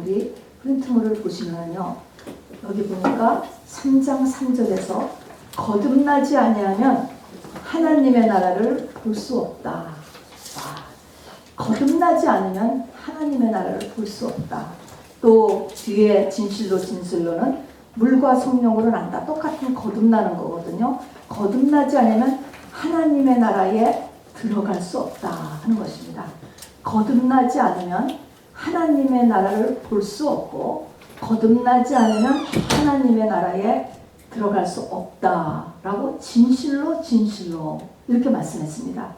우리 프린트물을 보시면요, 여기 보니까 3장 3절에서 거듭나지 아니하면 하나님의 나라를 볼 수 없다. 와, 거듭나지 않으면 하나님의 나라를 볼 수 없다. 또 뒤에 진실로 진실로는 물과 성령으로 난다. 똑같은 거듭나는 거거든요. 거듭나지 않으면 하나님의 나라에 들어갈 수 없다 하는 것입니다. 거듭나지 않으면 하나님의 나라를 볼 수 없고, 거듭나지 않으면 하나님의 나라에 들어갈 수 없다라고 진실로 진실로 이렇게 말씀했습니다.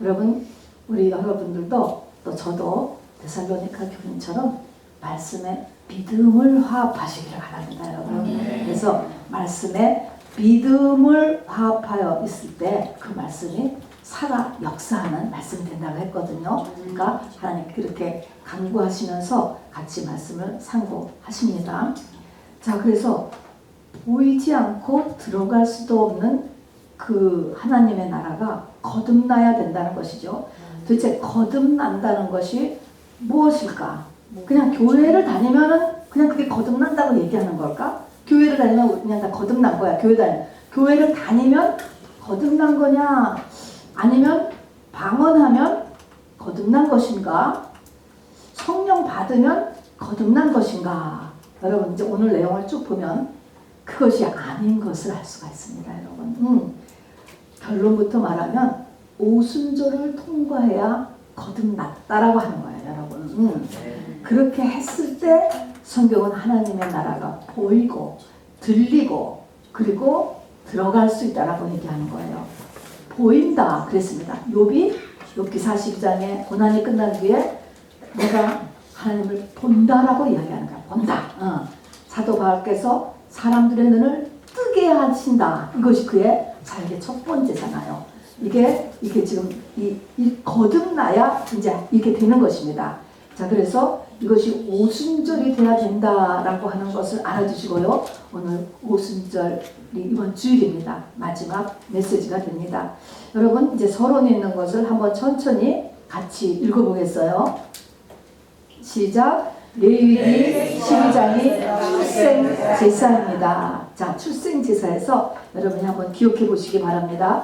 여러분, 우리 여러분들도 또 저도 데살로니가 교인처럼 말씀에 믿음을 화합하시기를 바랍니다, 여러분. 그래서 말씀에 믿음을 화합하여 있을 때 그 말씀이 살아 역사하는 말씀이 된다고 했거든요. 그러니까 하나님 그렇게 간구하시면서 같이 말씀을 상고하십니다. 자, 그래서 보이지 않고 들어갈 수도 없는 그 하나님의 나라가 거듭나야 된다는 것이죠. 도대체 거듭난다는 것이 무엇일까? 그냥 교회를 다니면은 그냥 그게 거듭난다고 얘기하는 걸까? 교회를 다니면 그냥 다 거듭난 거야. 교회를 다니면 거듭난 거냐? 아니면 방언하면 거듭난 것인가? 성령 받으면 거듭난 것인가? 여러분, 이제 오늘 내용을 쭉 보면 그것이 아닌 것을 알 수가 있습니다, 여러분. 결론부터 말하면 오순절을 통과해야 거듭났다라고 하는 거예요, 여러분. 그렇게 했을 때 성경은 하나님의 나라가 보이고 들리고 그리고 들어갈 수 있다라고 얘기하는 거예요. 보인다 그랬습니다. 욥기 42장에 고난이 끝난 뒤에 내가 하나님을 본다라고 이야기하는 거야. 본다. 사도 바울께서 사람들의 눈을 뜨게 하신다. 이것이 그의 삶의 첫 번째잖아요. 이게 지금 이 거듭나야 이제 이렇게 되는 것입니다. 자, 그래서 이것이 오순절이 돼야 된다라고 하는 것을 알아두시고요. 오늘 오순절이 이번 주일입니다. 마지막 메시지가 됩니다. 여러분, 이제 서론에 있는 것을 한번 천천히 같이 읽어보겠어요. 시작. 레위기 12장이 출생제사입니다. 자, 출생제사에서 여러분이 한번 기억해 보시기 바랍니다.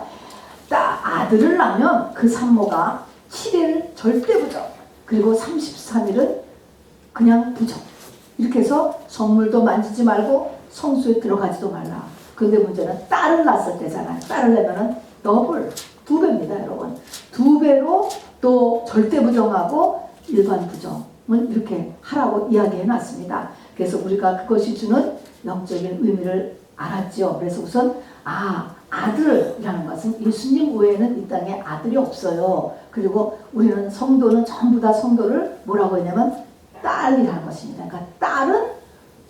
딱 아들을 낳으면 그 산모가 7일 절대 부정, 그리고 33일은 그냥 부정. 이렇게 해서 성물도 만지지 말고 성수에 들어가지도 말라. 그런데 문제는 딸을 낳았을 때잖아요. 딸을 낳으면 더블, 2배입니다, 여러분. 2배로 또 절대 부정하고 일반 부정을 이렇게 하라고 이야기해 놨습니다. 그래서 우리가 그것이 주는 영적인 의미를 알았죠. 그래서 우선 아들이라는 것은 예수님 외에는 이 땅에 아들이 없어요. 그리고 우리는 성도는 전부 다 성도를 뭐라고 했냐면 딸이라는 것입니다. 그러니까 딸은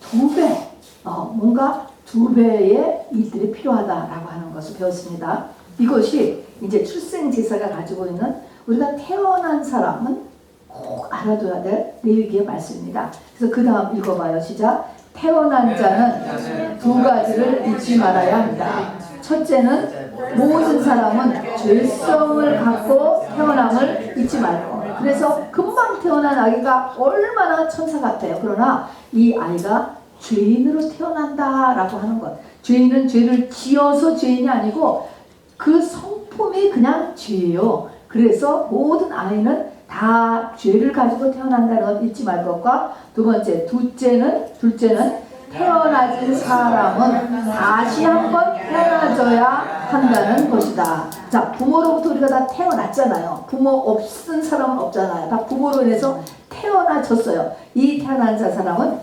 2배, 뭔가 2배의 일들이 필요하다라고 하는 것을 배웠습니다. 이것이 이제 출생제사가 가지고 있는 우리가 태어난 사람은 꼭 알아둬야 될 레위기의 말씀입니다. 그래서 그 다음 읽어봐요. 시작. 태어난 자는 2가지를 잊지 말아야 한다. 첫째는 모든 사람은 죄성을 갖고 태어남을 잊지 말고. 그래서 금방 태어난 아기가 얼마나 천사 같아요. 그러나 이 아이가 죄인으로 태어난다라고 하는 것. 죄인은 죄를 지어서 죄인이 아니고 그 성품이 그냥 죄예요. 그래서 모든 아이는 다 죄를 가지고 태어난다는 것 잊지 말 것과, 두 번째, 둘째는 태어나진 사람은 다시 한번 태어나줘야 한다는 것이다. 자, 부모로부터 우리가 다 태어났잖아요. 부모 없은 사람은 없잖아요. 다 부모로 인해서 태어나졌어요. 이 태어난 사람은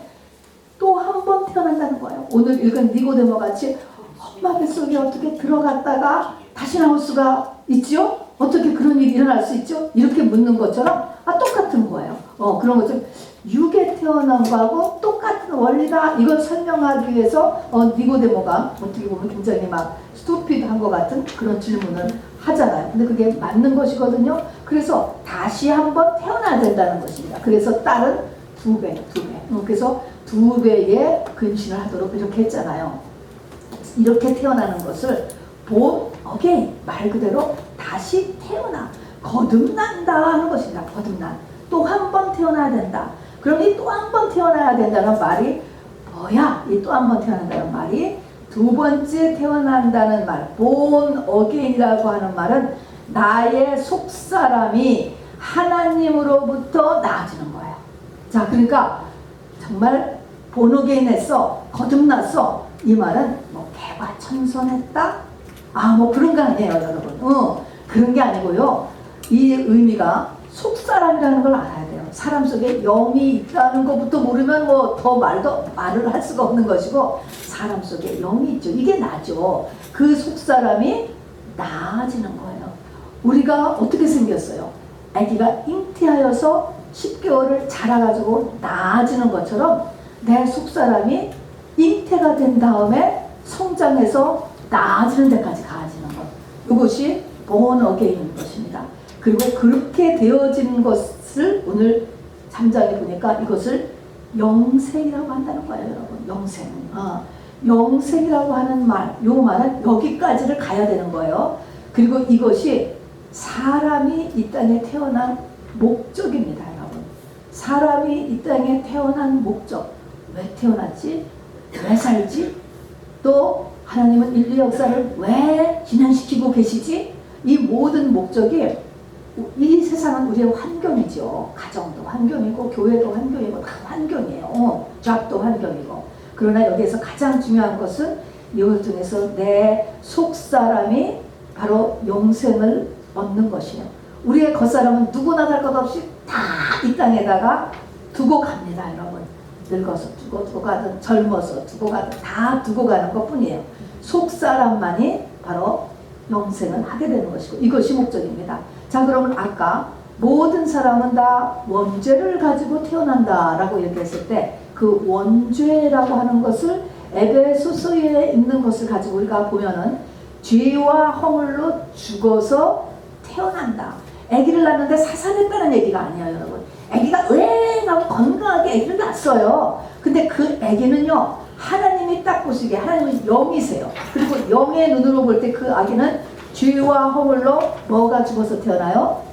또 한 번 태어난다는 거예요. 오늘 읽은 니고데모 같이 엄마 뱃속에 어떻게 들어갔다가 다시 나올 수가 있지요? 어떻게 그런 일이 일어날 수 있죠? 이렇게 묻는 것처럼 똑같은 거예요. 그런 것처럼 육에 태어난 거하고 똑같은 원리다. 이걸 설명하기 위해서 니고데모가 어떻게 보면 굉장히 막 스토피드한 것 같은 그런 질문을 하잖아요. 근데 그게 맞는 것이거든요. 그래서 다시 한번 태어나야 된다는 것입니다. 그래서 딸은 2배. 그래서 2배의 근신을 하도록 이렇게 했잖아요. 이렇게 태어나는 것을 born again, 말 그대로 다시 태어나, 거듭난다 하는 것입니다. 거듭난. 또 한 번 태어나야 된다. 그럼 이 또 한 번 태어나야 된다는 말이 뭐야? 이 또 한 번 태어난다는 말이 두 번째 태어난다는 말, born again이라고 하는 말은 나의 속사람이 하나님으로부터 나아지는 거예요. 자, 그러니까 정말 born again했어, 거듭났어. 이 말은 뭐 개과천선했다? 아, 뭐 그런 거 아니에요, 여러분. 그런 게 아니고요. 이 의미가 속사람이라는 걸 알아야 돼요. 사람 속에 영이 있다는 것부터 모르면 뭐 더 말을 할 수가 없는 것이고, 사람 속에 영이 있죠. 이게 나죠. 그 속사람이 나아지는 거예요. 우리가 어떻게 생겼어요? 아기가 잉태하여서 10개월을 자라가지고 나아지는 것처럼 내 속사람이 잉태가 된 다음에 성장해서 나아지는 데까지 가아지는 것. 이것이 born again인 것입니다. 그리고 그렇게 되어진 것을 오늘 3장에 보니까 이것을 영생이라고 한다는 거예요, 여러분. 영생. 영생이라고 하는 말, 요 말은 여기까지를 가야 되는 거예요. 그리고 이것이 사람이 이 땅에 태어난 목적입니다, 여러분. 사람이 이 땅에 태어난 목적. 왜 태어났지? 왜 살지? 또 하나님은 인류 역사를 왜 진행시키고 계시지? 이 모든 목적이, 이 세상은 우리의 환경이죠. 가정도 환경이고 교회도 환경이고 다 환경이에요. 잡도 환경이고. 그러나 여기에서 가장 중요한 것은 이것 중에서 내 속사람이 바로 영생을 얻는 것이에요. 우리의 겉사람은 누구나 할 것 없이 다 이 땅에다가 두고 갑니다, 여러분. 늙어서 두고 가든 젊어서 두고 가든 다 두고 가는 것뿐이에요. 속사람만이 바로 영생을 하게 되는 것이고, 이것이 목적입니다. 자, 그러면 아까 모든 사람은 다 원죄를 가지고 태어난다라고 얘기했을 때 그 원죄라고 하는 것을 에베소서에 있는 것을 가지고 우리가 보면은 죄와 허물로 죽어서 태어난다. 아기를 낳는데 사살했다는 얘기가 아니에요, 여러분. 아기가 으앵하고 건강하게 아기를 낳았어요. 근데 그 아기는요, 하나님이 딱 보시기에 하나님은 영이세요. 그리고 영의 눈으로 볼 때 그 아기는 죄와 허물로 뭐가 죽어서 태어나요?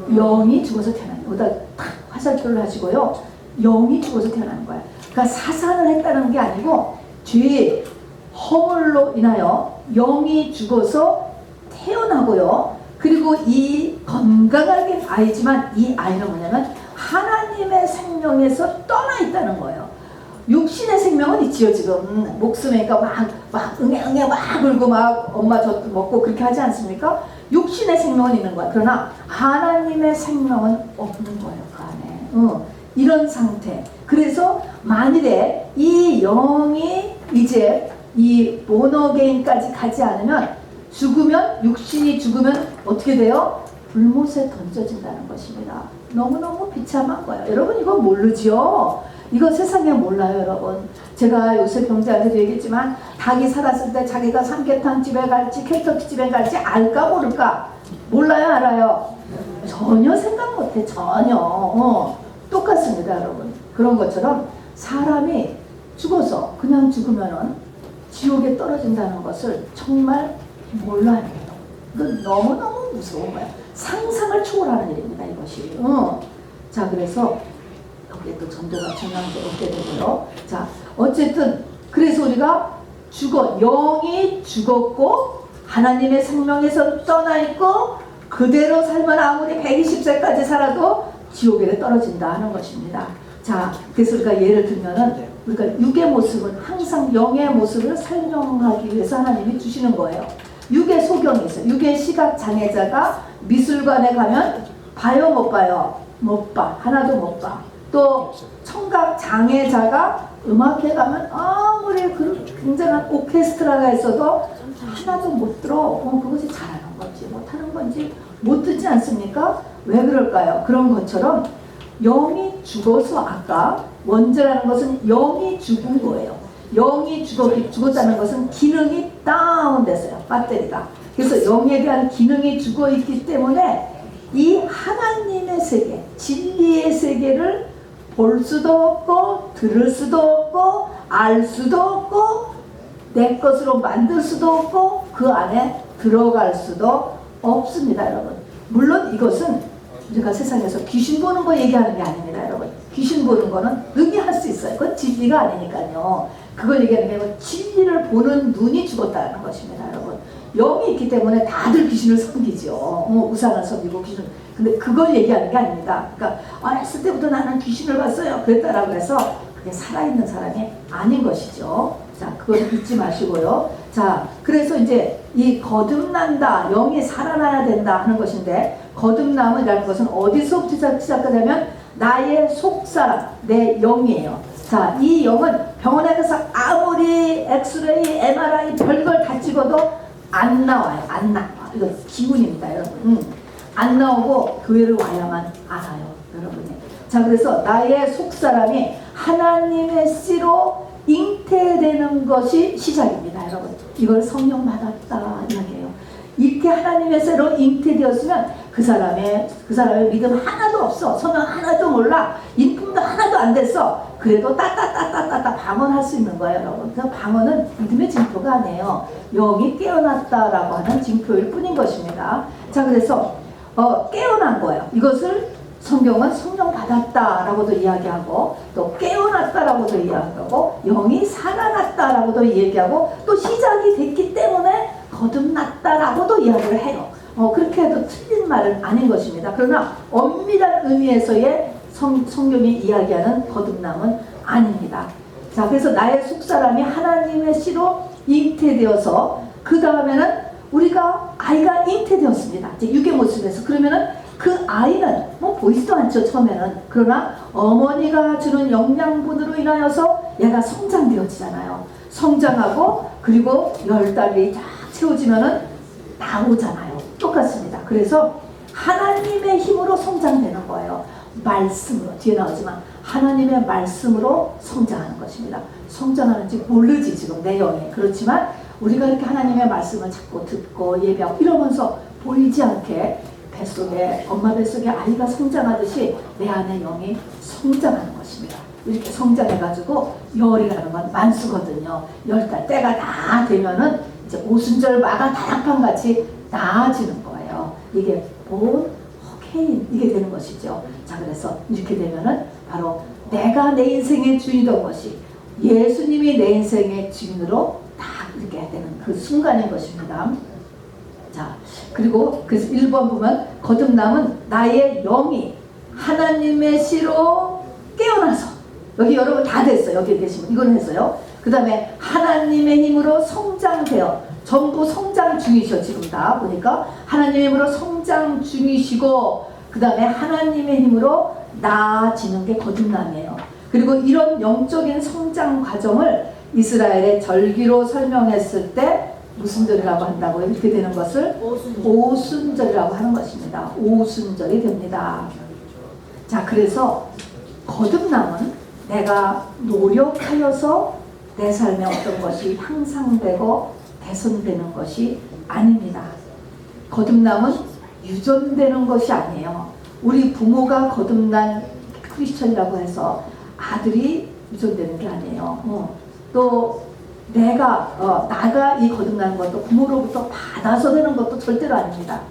영이 죽어서 태어나요. 여기다 탁 화살표를 하시고요. 영이 죽어서 태어나는 거예요. 그러니까 사살을 했다는 게 아니고 죄, 허물로 인하여 영이 죽어서 태어나고요. 그리고 이 건강하게 아이지만 이 아이는 뭐냐면 하나님의 생명에서 떠나 있다는 거예요. 육신의 생명은 있지요. 지금 목숨이니까 막 응애 막 울고 막 엄마 젖도 먹고 그렇게 하지 않습니까? 육신의 생명은 있는 거야. 그러나 하나님의 생명은 없는 거예요, 그 안에. 이런 상태. 그래서 만일에 이 영이 이제 이 born again까지 가지 않으면, 죽으면, 육신이 죽으면 어떻게 돼요? 불못에 던져진다는 것입니다. 너무너무 비참한 거예요. 여러분 이거 모르죠? 이거 세상에 몰라요, 여러분. 제가 요새 병자한테도 얘기했지만 닭이 살았을 때 자기가 삼계탕 집에 갈지 켄터키 집에 갈지 알까 모를까? 몰라요, 알아요? 전혀 생각 못해. 전혀. 똑같습니다, 여러분. 그런 것처럼 사람이 죽어서 그냥 죽으면은 지옥에 떨어진다는 것을 정말 몰라요. 이거 너무너무 무서운 거야. 상상을 초월하는 일입니다, 이것이. 자, 그래서 여기에 또 전도가 중요한 게 없게 되고요. 자, 어쨌든 그래서 우리가 영이 죽었고 하나님의 생명에서 떠나 있고 그대로 살면 아무리 120세까지 살아도 지옥에 떨어진다 하는 것입니다. 자, 그래서 우리가 예를 들면은 우리가 육의 모습은 항상 영의 모습을 설명하기 위해서 하나님이 주시는 거예요. 육의 소경이 있어요. 육의 시각 장애자가 미술관에 가면 봐요, 못 봐요? 못 봐. 하나도 못 봐. 또 청각 장애자가 음악회 가면 아무리 굉장한 오케스트라가 있어도 하나도 못 들어. 그것이 잘하는 건지 못하는 건지 못 듣지 않습니까? 왜 그럴까요? 그런 것처럼 영이 죽어서, 아까 원죄라는 것은 영이 죽은 거예요. 영이 죽었다는 것은 기능이 다운됐어요, 배터리가. 그래서 영에 대한 기능이 죽어 있기 때문에 이 하나님의 세계, 진리의 세계를 볼 수도 없고 들을 수도 없고 알 수도 없고 내 것으로 만들 수도 없고 그 안에 들어갈 수도 없습니다, 여러분. 물론 이것은 우리가 세상에서 귀신 보는 거 얘기하는 게 아닙니다, 여러분. 귀신 보는 거는 능히 할 수 있어요. 그건 진리가 아니니까요. 그걸 얘기하는 게 진리를 보는 눈이 죽었다는 것입니다, 여러분. 영이 있기 때문에 다들 귀신을 섬기죠. 우상을 섬기고 귀신. 근데 그걸 얘기하는 게 아닙니다. 그러니까 어렸을 때부터 나는 귀신을 봤어요. 그랬다라고 해서 그게 살아있는 사람이 아닌 것이죠. 자, 그걸 잊지 마시고요. 자, 그래서 이제 이 거듭난다, 영이 살아나야 된다 하는 것인데, 거듭남이라는 것은 어디서부터 시작하냐면 나의 속사람, 내 영이에요. 자, 이 영은 병원에 가서 아무리 엑스레이, MRI 별걸 다 찍어도 안 나와요. 안 나와. 이거 기운입니다, 여러분. 안 나오고 교회를 와야만 알아요, 여러분이. 자, 그래서 나의 속사람이 하나님의 씨로 잉태되는 것이 시작입니다, 여러분. 이걸 성령 받았다 이야기해요. 이렇게 하나님의 씨로 잉태되었으면 그 사람의 믿음 하나도 없어. 성령 하나도 몰라. 인품도 하나도 안 됐어. 그래도 따따따따따따 방언할 수 있는 거예요, 여러분. 그래서 방언은 믿음의 징표가 아니에요. 영이 깨어났다라고 하는 징표일 뿐인 것입니다. 자, 그래서 깨어난 거예요. 이것을 성경은 성령 받았다라고도 이야기하고, 또 깨어났다라고도 이야기하고, 영이 살아났다라고도 얘기하고, 또 시작이 됐기 때문에 거듭났다라고도 이야기를 해요. 그렇게 해도 틀린 말은 아닌 것입니다. 그러나 엄밀한 의미에서의 성경이 이야기하는 거듭남은 아닙니다. 자, 그래서 나의 속사람이 하나님의 씨로 잉태되어서 그 다음에는 우리가 아이가 잉태되었습니다. 이제 육의 모습에서. 그러면은 그 아이는 뭐 보이지도 않죠, 처음에는. 그러나 어머니가 주는 영양분으로 인하여서 얘가 성장되어지잖아요. 성장하고 그리고 10달이 다 채워지면은 나오잖아요. 똑같습니다. 그래서 하나님의 힘으로 성장되는 거예요. 말씀으로. 뒤에 나오지만 하나님의 말씀으로 성장하는 것입니다. 성장하는지 모르지 지금 내 영이. 그렇지만 우리가 이렇게 하나님의 말씀을 자꾸 듣고 예배하고 이러면서 보이지 않게 뱃속에, 엄마 뱃속에 아이가 성장하듯이 내 안에 영이 성장하는 것입니다. 이렇게 성장해가지고 열이라는 건 만수거든요. 10달 때가 다 되면은 이제 오순절 마가 다락방 같이 나아지는 거예요. 이게 본 허케인 이게 되는 것이죠. 자, 그래서 이렇게 되면은 바로 내가 내 인생의 주인이던 것이 예수님이 내 인생의 주인으로 딱 이렇게 되는 그 순간인 것입니다. 자, 그리고 그래서 1번 보면 거듭남은 나의 영이 하나님의 씨로 깨어나서, 여기 여러분 다 됐어요. 여기 계시면 이건 했어요. 그 다음에 하나님의 힘으로 성장되어, 전부 성장 중이셔. 지금 다 보니까 하나님의 힘으로 성장 중이시고, 그 다음에 하나님의 힘으로 나아지는 게 거듭남이에요. 그리고 이런 영적인 성장 과정을 이스라엘의 절기로 설명했을 때 무슨 절이라고 한다고요? 이렇게 되는 것을 오순절이라고 하는 것입니다. 오순절이 됩니다. 자, 그래서 거듭남은 내가 노력하여서 내 삶에 어떤 것이 향상되고 개선되는 것이 아닙니다. 거듭남은 유전되는 것이 아니에요. 우리 부모가 거듭난 크리스천이라고 해서 아들이 유전되는 게 아니에요. 또 나가 이 거듭나는 것도 부모로부터 받아서 되는 것도 절대로 아닙니다.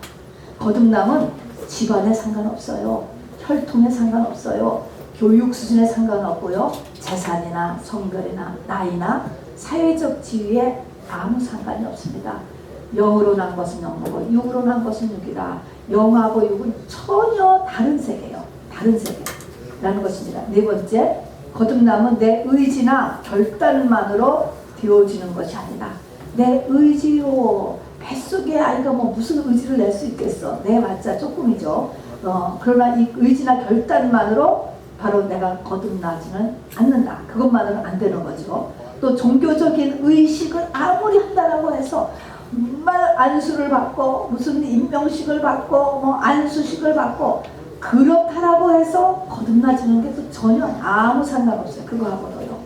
거듭남은 집안에 상관없어요. 혈통에 상관없어요. 교육 수준에 상관없고요. 재산이나 성별이나 나이나 사회적 지위에 아무 상관이 없습니다. 영으로 난 것은 영이고 육으로 난 것은 육이라. 영하고 육은 전혀 다른 세계예요. 다른 세계라는 것입니다. 네 번째, 거듭남은 내 의지나 결단만으로 되어지는 것이 아니다. 내 의지로, 뱃속에 아이가 뭐 무슨 의지를 낼 수 있겠어. 내봤자 조금이죠. 그러나 이 의지나 결단만으로 바로 내가 거듭나지는 않는다. 그것만으로는 안 되는 거죠. 또 종교적인 의식을 아무리 한다라고 해서 정말 안수를 받고 무슨 임명식을 받고 뭐 안수식을 받고 그렇다라고 해서 거듭나지는 게 또 전혀 아무 상관없어요. 그거하고도요.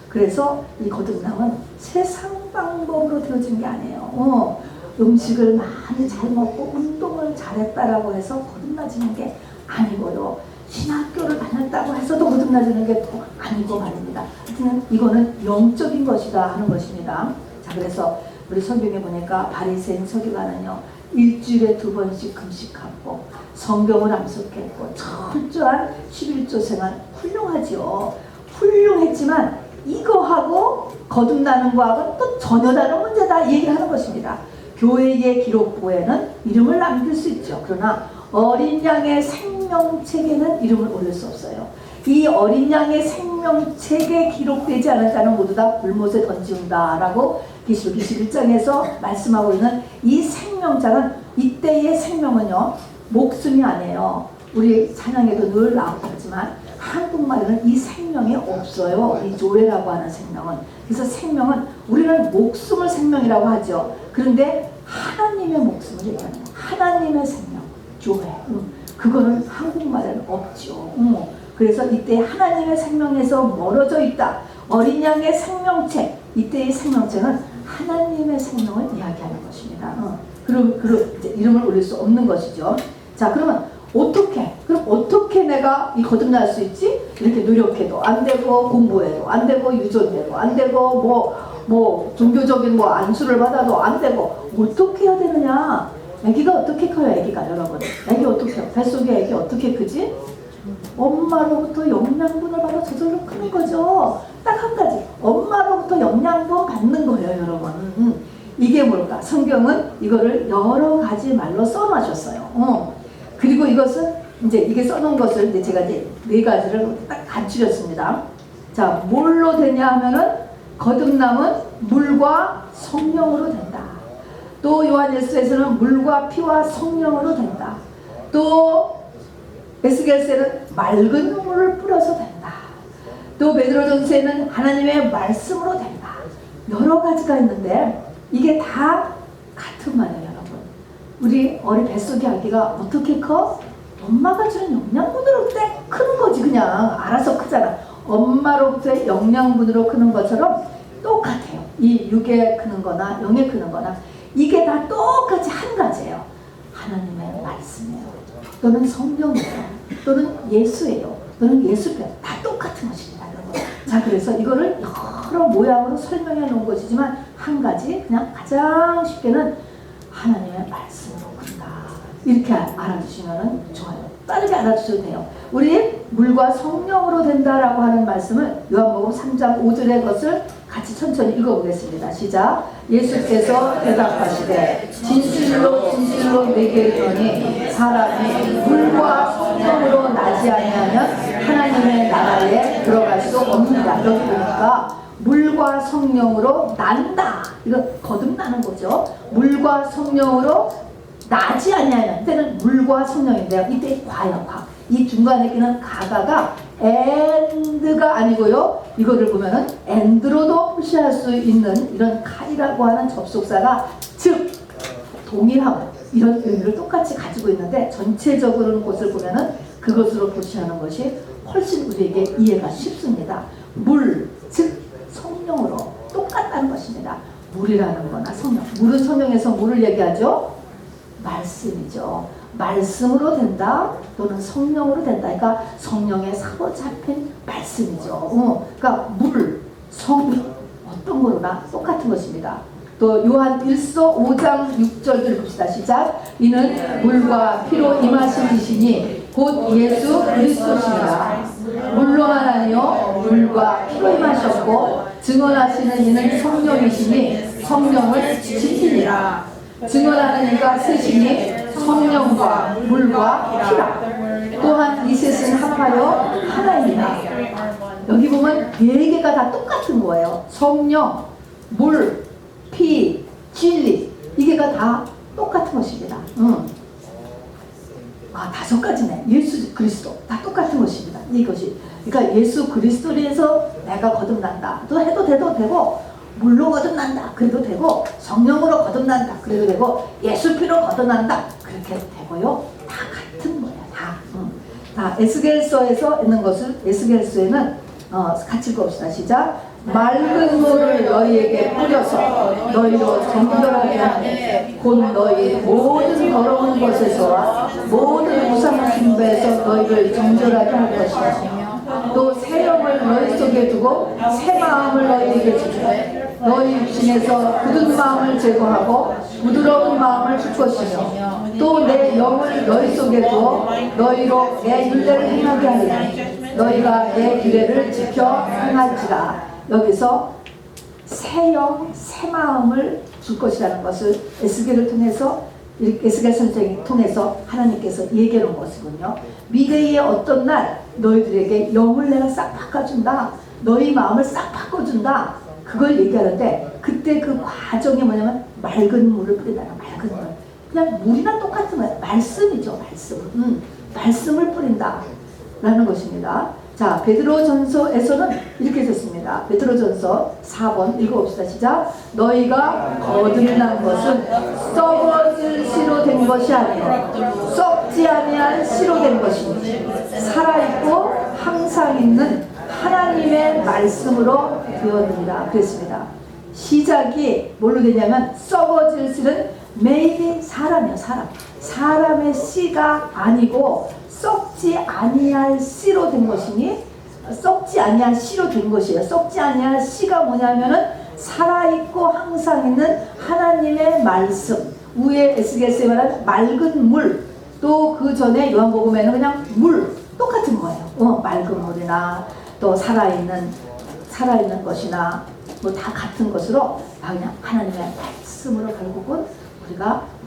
그래서 이 거듭남은 세상 방법으로 되어진 게 아니에요. 음식을 많이 잘 먹고 운동을 잘했다라고 해서 거듭나지는 게 아니고요. 신학교를 다녔다고 해서도 거듭나지는 게 또 아니고 말입니다. 하여튼 이거는 영적인 것이다 하는 것입니다. 자, 그래서 우리 성경에 보니까 바리새인 서기관은요, 일주일에 2번씩 금식하고 성경을 암송했고 철저한 11조 생활 훌륭하지요. 훌륭했지만 이거하고 거듭나는 거하고는 또 전혀 다른 문제다 얘기하는 것입니다. 교회의 기록부에는 이름을 남길 수 있죠. 그러나 어린 양의 생명책에는 이름을 올릴 수 없어요. 이 어린 양의 생명책에 기록되지 않은 자는 모두 다 불못에 던지운다라고 계시록 21장에서 말씀하고 있는 이 생명자는, 이때의 생명은요 목숨이 아니에요. 우리 찬양에도 늘 나오지만 한국말에는 이 생명이 없어요. 이 조회라고 하는 생명은. 그래서 생명은 우리는 목숨을 생명이라고 하죠. 그런데 하나님의 목숨을 얘기하는 거예요. 하나님의 생명, 조회. 그거는 한국말에는 없죠. 그래서 이때 하나님의 생명에서 멀어져 있다. 어린 양의 생명체, 이때의 생명체는 하나님의 생명을 이야기하는 것입니다. 그럼 이제 이름을 올릴 수 없는 것이죠. 자, 그러면 그럼 어떻게 내가 이 거듭날 수 있지? 이렇게 노력해도 안 되고, 공부해도 안 되고, 유전돼도 안 되고, 뭐 종교적인 뭐 안수를 받아도 안 되고, 어떻게 해야 되느냐? 아기가 어떻게 커요, 아기가 여러분? 아기 어떻게 커요? 뱃속에 아기 어떻게 크지? 엄마로부터 영양분을 받아 저절로 크는 거죠. 딱 한 가지, 엄마로부터 영양분 받는 거예요, 여러분. 이게 뭘까? 성경은 이거를 여러 가지 말로 써놓으셨어요. 그리고 이것은 이제 이게 써놓은 것을 이제 제가 이제 4가지를 딱 간추렸습니다. 자, 뭘로 되냐 하면은 거듭남은 물과 성령으로 된다. 또 요한일서에서는 물과 피와 성령으로 된다. 또 에스겔서에는 맑은 물을 뿌려서 된다. 또 베드로전서에는 하나님의 말씀으로 된다. 여러 가지가 있는데 이게 다 같은 말이에요, 여러분. 우리 어린 뱃속의 아기가 어떻게 커? 엄마가 주는 영양분으로 딱 크는 거지. 그냥 알아서 크잖아. 엄마로부터의 영양분으로 크는 것처럼 똑같아요. 이 육에 크는 거나 영에 크는 거나 이게 다 똑같이 한 가지예요. 하나님의 말씀이에요. 또는 성령이에요. 또는 예수예요. 또는 예수편. 다 똑같은 것입니다, 여러분. 자, 그래서 이거를 여러 모양으로 설명해 놓은 것이지만 한 가지, 그냥 가장 쉽게는 하나님의 말씀으로 큰다. 이렇게 알아두시면 좋아요. 빠르게 알아두셔도 돼요. 우리 물과 성령으로 된다라고 하는 말씀을 요한복음 3장 5절의 것을 같이 천천히 읽어보겠습니다. 시작. 예수께서 대답하시되 진실로 진실로 내게 이르노니 사람이 물과 성령으로 나지 아니하면 하나님의 나라에 들어갈 수 없느니라. 여기 보니까 물과 성령으로 난다. 이거 거듭나는 거죠. 물과 성령으로 나지 아니하면, 이때는 물과 성령인데요. 이때 과요, 과. 이 중간에 끼는 가가가 and가 아니고요. 이거를 보면은 and로도 표시할 수 있는 이런 카이라고 하는 접속사가 즉 동일함, 이런 의미를 똑같이 가지고 있는데 전체적으로는 것을 보면은 그것으로 표시하는 것이 훨씬 우리에게 이해가 쉽습니다. 물, 즉 성령으로 똑같다는 것입니다. 물이라는 거나 성령. 물은 성령에서 물을 얘기하죠. 말씀이죠. 말씀으로 된다 또는 성령으로 된다. 그러니까 성령에 사로잡힌 말씀이죠. 그러니까 물, 성, 어떤 거로나 똑같은 것입니다. 또 요한 1서 5장 6절들 봅시다. 시작. 이는 물과 피로 임하신 이시니 곧 예수 그리스도시니라. 물로만 아니요 물과 피로 임하셨고 증언하시는 이는 성령이시니 성령을 지키니라. 증언하는 이가 셋이니 성령과 물과 피라. 또한 이 셋은 합하여 하나이니라. 여기 보면 4개가 다 똑같은 거예요. 성령, 물, 피, 진리. 이게가 다 똑같은 것입니다. 5가지네. 예수 그리스도 다 똑같은 것입니다. 이것이. 그러니까 예수 그리스도로 해서 내가 거듭난다. 또 해도 되고 물로 거듭난다. 그래도 되고 성령으로 거듭난다. 그래도 되고 예수 피로 거듭난다. 그렇게 되고요. 다 같은 거예요. 다 에스겔서에서 있는 것을 에스겔서에는 같이 읽어봅시다. 시작. 맑은 물을 너희에게 뿌려서 너희로 정결하게 하니 곧 너희 모든 더러운 것에서와 모든 우상 숭배에서 너희를 정결하게 할 것이며 또 새 영을 너희 속에 두고 새 마음을 너희에게 주시되 너희 육신에서 굳은 마음을 제거하고 부드러운 마음을 줄 것이며 또 내 영을 너희 속에 두어 너희로 내 율례를 행하게 하리니 너희가 내 규례를 지켜 행할지라. 여기서 새 영, 새 마음을 줄 것이라는 것을 에스겔을 통해서, 에스겔 선생을 통해서 하나님께서 얘기하는 것이군요. 미래의 어떤 날 너희들에게 영을 내가 싹 바꿔준다, 너희 마음을 싹 바꿔준다, 그걸 얘기하는데, 그때 그 과정이 뭐냐면 맑은 물을 뿌리다가 맑은 물, 그냥 물이나 똑같은 거예요. 말씀이죠. 말씀. 말씀을 뿌린다 라는 것입니다. 자, 베드로전서에서는 이렇게 썼습니다. 베드로전서 4번 읽어봅시다. 시작. 너희가 거듭난 것은 썩어질 씨로 된 것이 아니요 썩지 아니한 씨로 된 것이니 살아있고 항상 있는 하나님의 말씀으로 되었느니라 그랬습니다. 시작이 뭘로 되냐면 썩어질 씨는 maybe 사람이요. 사람의 씨가 아니고 썩지 아니할 씨로 된 것이니, 썩지 아니할 씨로 된 것이에요. 썩지 아니할 씨가 뭐냐면은 살아있고 항상 있는 하나님의 말씀, 위에 에스겔서에 말한 맑은 물, 또 그 전에 요한복음에는 그냥 물 똑같은 거예요. 맑은 물이나 또 살아있는 것이나 뭐 다 같은 것으로 그냥 하나님의 말씀으로 결국은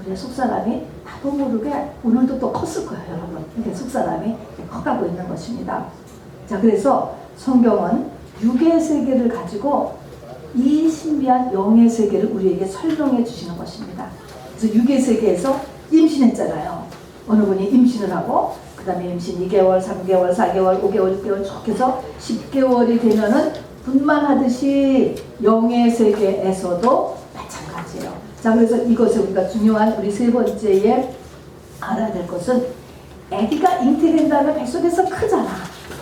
우리의 속사람이 나도 모르게 오늘도 또 컸을 거예요, 여러분. 이게 속사람이 커가고 있는 것입니다. 자, 그래서 성경은 육의 세계를 가지고 이 신비한 영의 세계를 우리에게 설명해 주시는 것입니다. 그래서 육의 세계에서 임신했잖아요. 어느 분이 임신을 하고 그 다음에 임신 2개월, 3개월, 4개월, 5개월, 6개월 쭉 해서 10개월이 되면은 분만하듯이 영의 세계에서도 마찬가지예요. 자, 그래서 이것을 우리가 중요한 우리 세 번째에 알아야 될 것은, 아기가 잉태된 다음에 뱃속에서 크잖아.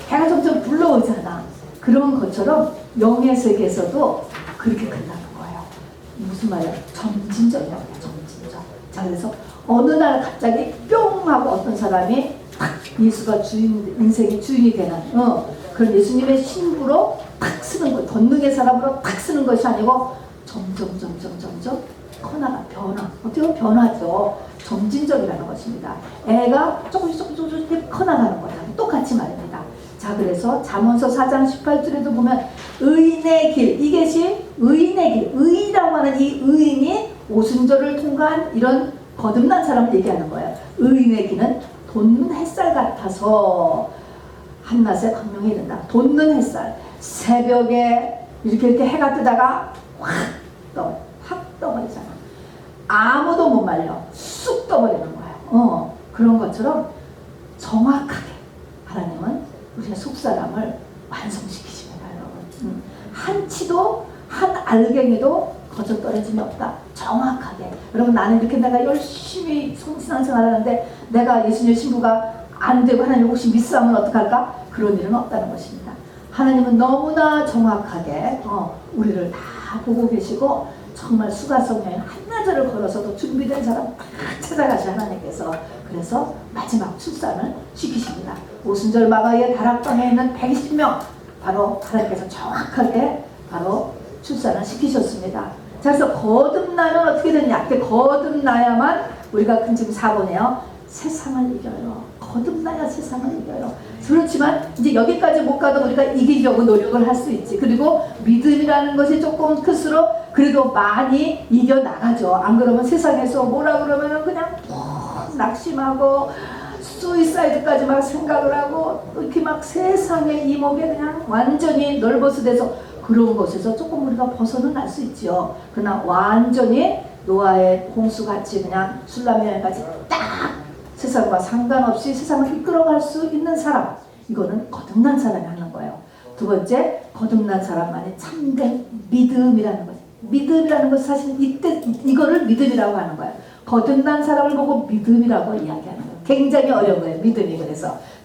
배가 점점 불러오잖아. 그런 것처럼 영의 세계에서도 그렇게 큰다는 거예요. 무슨 말이야? 점진적이라고 해요. 점진적. 자, 그래서 어느 날 갑자기 뿅 하고 어떤 사람이 탁 예수가 인생의 주인이 되는 그런 예수님의 신부로 탁 쓰는 것, 권능의 사람으로 탁 쓰는 것이 아니고 점점 커나가 변화. 어떻게 보면 변화죠. 점진적이라는 것입니다. 애가 조금씩 커나가는 거예요. 똑같이 말입니다. 자, 그래서 잠언서 4장 18절에도 보면 의인의 길, 이것이 의인의 길, 의라고 하는 이 의인이 오순절을 통과한 이런 거듭난 사람을 얘기하는 거예요. 의인의 길은 돋는 햇살 같아서 한낮에 광명에 이른다. 돋는 햇살, 새벽에 이렇게 해가 뜨다가 확 떠버리잖아. 아무도 못 말려. 쑥 떠버리는 거예요. 그런 것처럼 정확하게 하나님은 우리의 속사람을 완성시키십니다, 여러분. 한 치도 한 알갱이도 거저 떨어짐이 없다. 정확하게. 여러분, 나는 이렇게 내가 열심히 신앙생활 하는데 내가 예수님의 신부가 안 되고 하나님 혹시 미스하면 어떡할까? 그런 일은 없다는 것입니다. 하나님은 너무나 정확하게 우리를 다 보고 계시고, 정말 수가성여행 한나절을 걸어서도 준비된 사람 다 찾아가신 하나님께서 그래서 마지막 출산을 시키십니다. 오순절 마가의 다락방에 있는 120명 바로 하나님께서 정확하게 바로 출산을 시키셨습니다. 자, 그래서 거듭나면 어떻게 되느냐? 거듭나야만 우리가 지금 4번이에요. 세상을 이겨요. 거듭나야 세상을 이겨요. 그렇지만 이제 여기까지 못 가도 우리가 이기려고 노력을 할 수 있지. 그리고 믿음이라는 것이 조금 클수록 그래도 많이 이겨나가죠. 안 그러면 세상에서 뭐라 그러면은 그냥 낙심하고 수이사이드까지 막 생각을 하고 이렇게 막 세상의 이목에 그냥 완전히 넓어서 돼서 그런 것에서 조금 우리가 벗어는 날 수 있지요. 그러나 완전히 노아의 홍수같이 그냥 술람여행까지 딱 세상과 상관없이 세상을 이끌어갈 수 있는 사람, 이거는 거듭난 사람이 하는 거예요. 두 번째, 거듭난 사람만이 참된 믿음이라는 거죠. 믿음이라는 것은 사실 이거를 믿음이라고 하는 거예요. 거듭난 사람을 보고 믿음이라고 이야기하는 거예요. 굉장히 어려운 거예요, 믿음이.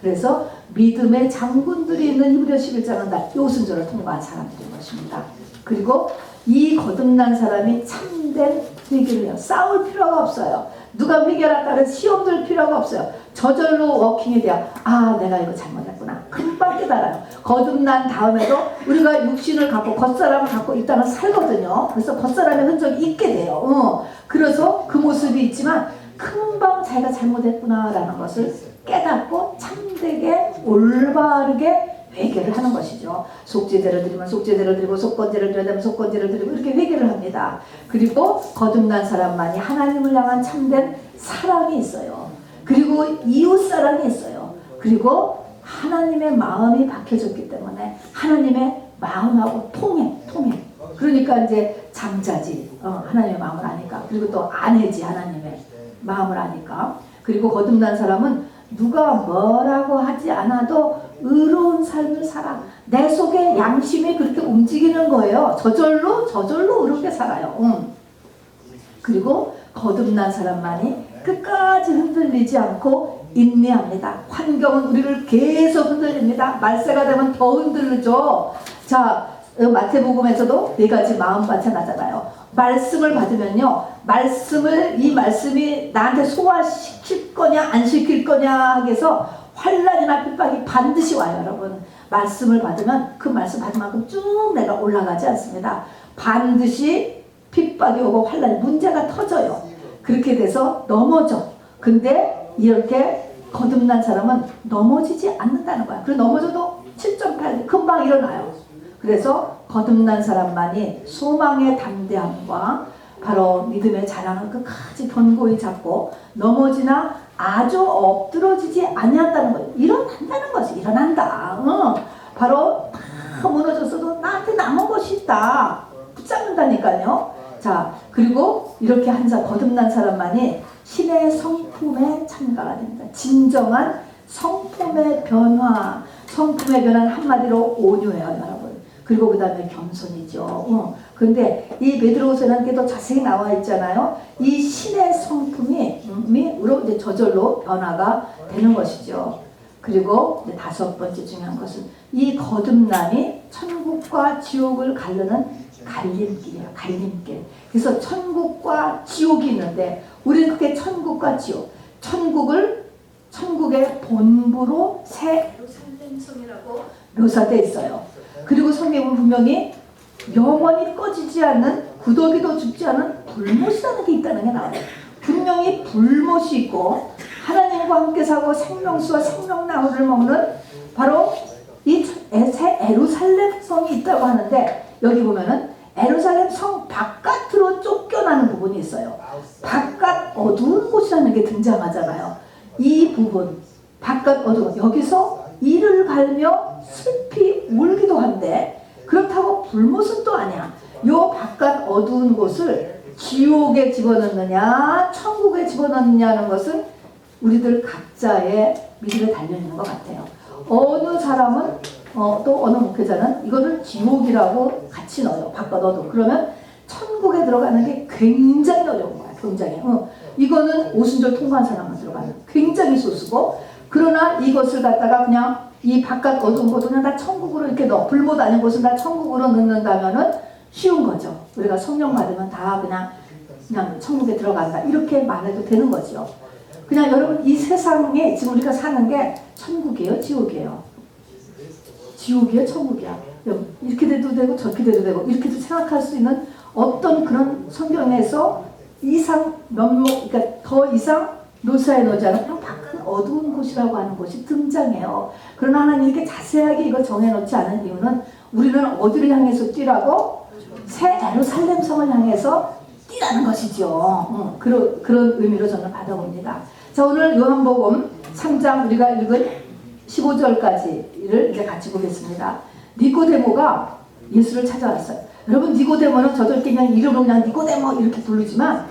그래서 믿음의 장군들이 있는 히브리서 11장은 다 오순절을 통과한 사람들인 것입니다. 그리고 이 거듭난 사람이 참된 회개를 해요. 싸울 필요가 없어요. 누가 회개할까는 시험 들 필요가 없어요. 저절로 워킹이 돼요. 아, 내가 이거 잘못했구나. 금방 금방 깨달아요. 거듭난 다음에도 우리가 육신을 갖고 겉사람을 갖고 일단은 살거든요. 그래서 겉사람의 흔적이 있게 돼요. 그래서 그 모습이 있지만 금방 자기가 잘못했구나라는 것을 깨닫고 참되게 올바르게 회개를 하는 것이죠. 속죄제를 드리면 속죄제를 드리고 속건제를 드려야 되면 속건제를 드리고 이렇게 회개를 합니다. 그리고 거듭난 사람만이 하나님을 향한 참된 사랑이 있어요. 그리고 이웃사랑이 있어요. 그리고 하나님의 마음이 박혀졌기 때문에 하나님의 마음하고 통해. 그러니까 이제 장자지, 하나님의 마음을 아니까. 그리고 또 아내지, 하나님의 마음을 아니까. 그리고 거듭난 사람은 누가 뭐라고 하지 않아도 의로운 삶을 살아. 내 속에 양심이 그렇게 움직이는 거예요. 저절로 의롭게 살아요. 그리고 거듭난 사람만이 끝까지 흔들리지 않고 인내합니다. 환경은 우리를 계속 흔들립니다. 말세가 되면 더 흔들리죠. 자, 마태복음에서도 4가지 마음 나타나잖아요. 말씀을 받으면요, 이 말씀이 나한테 소화시킬 거냐 안 시킬 거냐 해서 환난이나 핍박이 반드시 와요. 여러분, 말씀을 받으면 그 말씀 받은 만큼 쭉 내가 올라가지 않습니다. 반드시 핍박이 오고 환난이, 문제가 터져요. 그렇게 돼서 넘어져. 근데 이렇게 거듭난 사람은 넘어지지 않는다는 거야. 그리고 넘어져도 7.8 금방 일어나요. 그래서 거듭난 사람만이 소망의 담대함과 바로 믿음의 자랑을 끝까지 견고히 잡고 넘어지나 아주 엎드러지지 아니한다는 거예요. 일어난다는 것이 일어난다. 바로 다 무너졌어도 나한테 남은 것이 있다. 붙잡는다니까요. 자, 그리고 이렇게 거듭난 사람만이 신의 성품에 참가가 됩니다. 진정한 성품의 변화. 성품의 변화는 한마디로 온유해요, 여러분. 그리고 그 다음에 겸손이죠. 그런데 이 베드로후서에는 게 더 자세히 나와 있잖아요. 이 신의 성품이 이제 저절로 변화가 되는 것이죠. 그리고 이제 5번째 중요한 것은 이 거듭남이 천국과 지옥을 가르는 갈림길이에요. 갈림길. 그래서 천국과 지옥이 있는데 우리는 그게 천국과 지옥. 천국의 본부로 새 예루살렘성이라고 묘사되어 있어요. 그리고 성경은 분명히 영원히 꺼지지 않는, 구더기도 죽지 않은 불못이라는 게 있다는 게 나와요. 분명히 불못이 있고 하나님과 함께 사고 생명수와 생명나무를 먹는 바로 이 새 예루살렘 성이 있다고 하는데, 여기 보면은 예루살렘 성 바깥으로 쫓겨나는 부분이 있어요. 바깥 어두운 곳이라는 게 등장하잖아요. 이 부분, 바깥 어두운, 여기서 이를 갈며 슬피 울기도 한데, 그렇다고 불못은 또 아니야. 요 바깥 어두운 곳을 지옥에 집어넣느냐 천국에 집어넣느냐는 것은 우리들 각자의 믿음에 달려있는 것 같아요. 어느 사람은 또 어느 목회자는 이거를 지옥이라고 같이 넣어요. 바깥 어두운. 그러면 천국에 들어가는 게 굉장히 어려운 거야. 굉장히. 이거는 오순절 통과한 사람만 들어가는 굉장히 소수고, 그러나 이것을 갖다가 그냥 이 바깥 어두운 곳은 그냥 다 천국으로 이렇게 넣어. 불못 아닌 곳은 다 천국으로 넣는다면은 쉬운 거죠. 우리가 성령 받으면 다 그냥 천국에 들어간다. 이렇게 말해도 되는 거죠. 그냥 여러분, 이 세상에 지금 우리가 사는 게 천국이에요? 지옥이에요? 지옥이에요? 천국이야? 이렇게 돼도 되고 저렇게 돼도 되고 이렇게도 생각할 수 있는 어떤 그런 성경에서 그러니까 더 이상 묘사해 놓지 않은 그냥 바깥 어두운 곳이라고 하는 곳이 등장해요. 그러나 하나님 이렇게 자세하게 이걸 정해놓지 않은 이유는 우리는 어디를 향해서 뛰라고? 새 예루살렘 성을 향해서 뛰라는 것이죠. 그런 의미로 저는 받아봅니다. 자, 오늘 요한복음 3장 우리가 읽은 15절까지를 이제 같이 보겠습니다. 니고데모가 예수를 찾아왔어요. 여러분, 니고데모는 저도 이렇게 그냥 이름으로 그냥 니고데모 이렇게 부르지만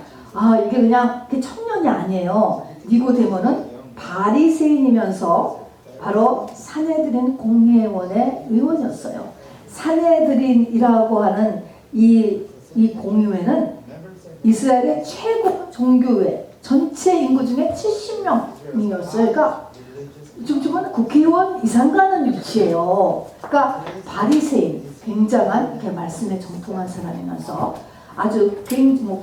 이게 그냥 청년이 아니에요. 니고데모는 바리새인이면서 바로 사내들인 공회원의 의원이었어요. 사내들인이라고 하는 이 공회는 이스라엘의 최고 종교회 전체 인구 중에 70명이었어요. 그러니까 좀 국회의원 이상 가는 위치예요. 그러니까 바리새인, 굉장한 이렇게 말씀에 정통한 사람이면서 아주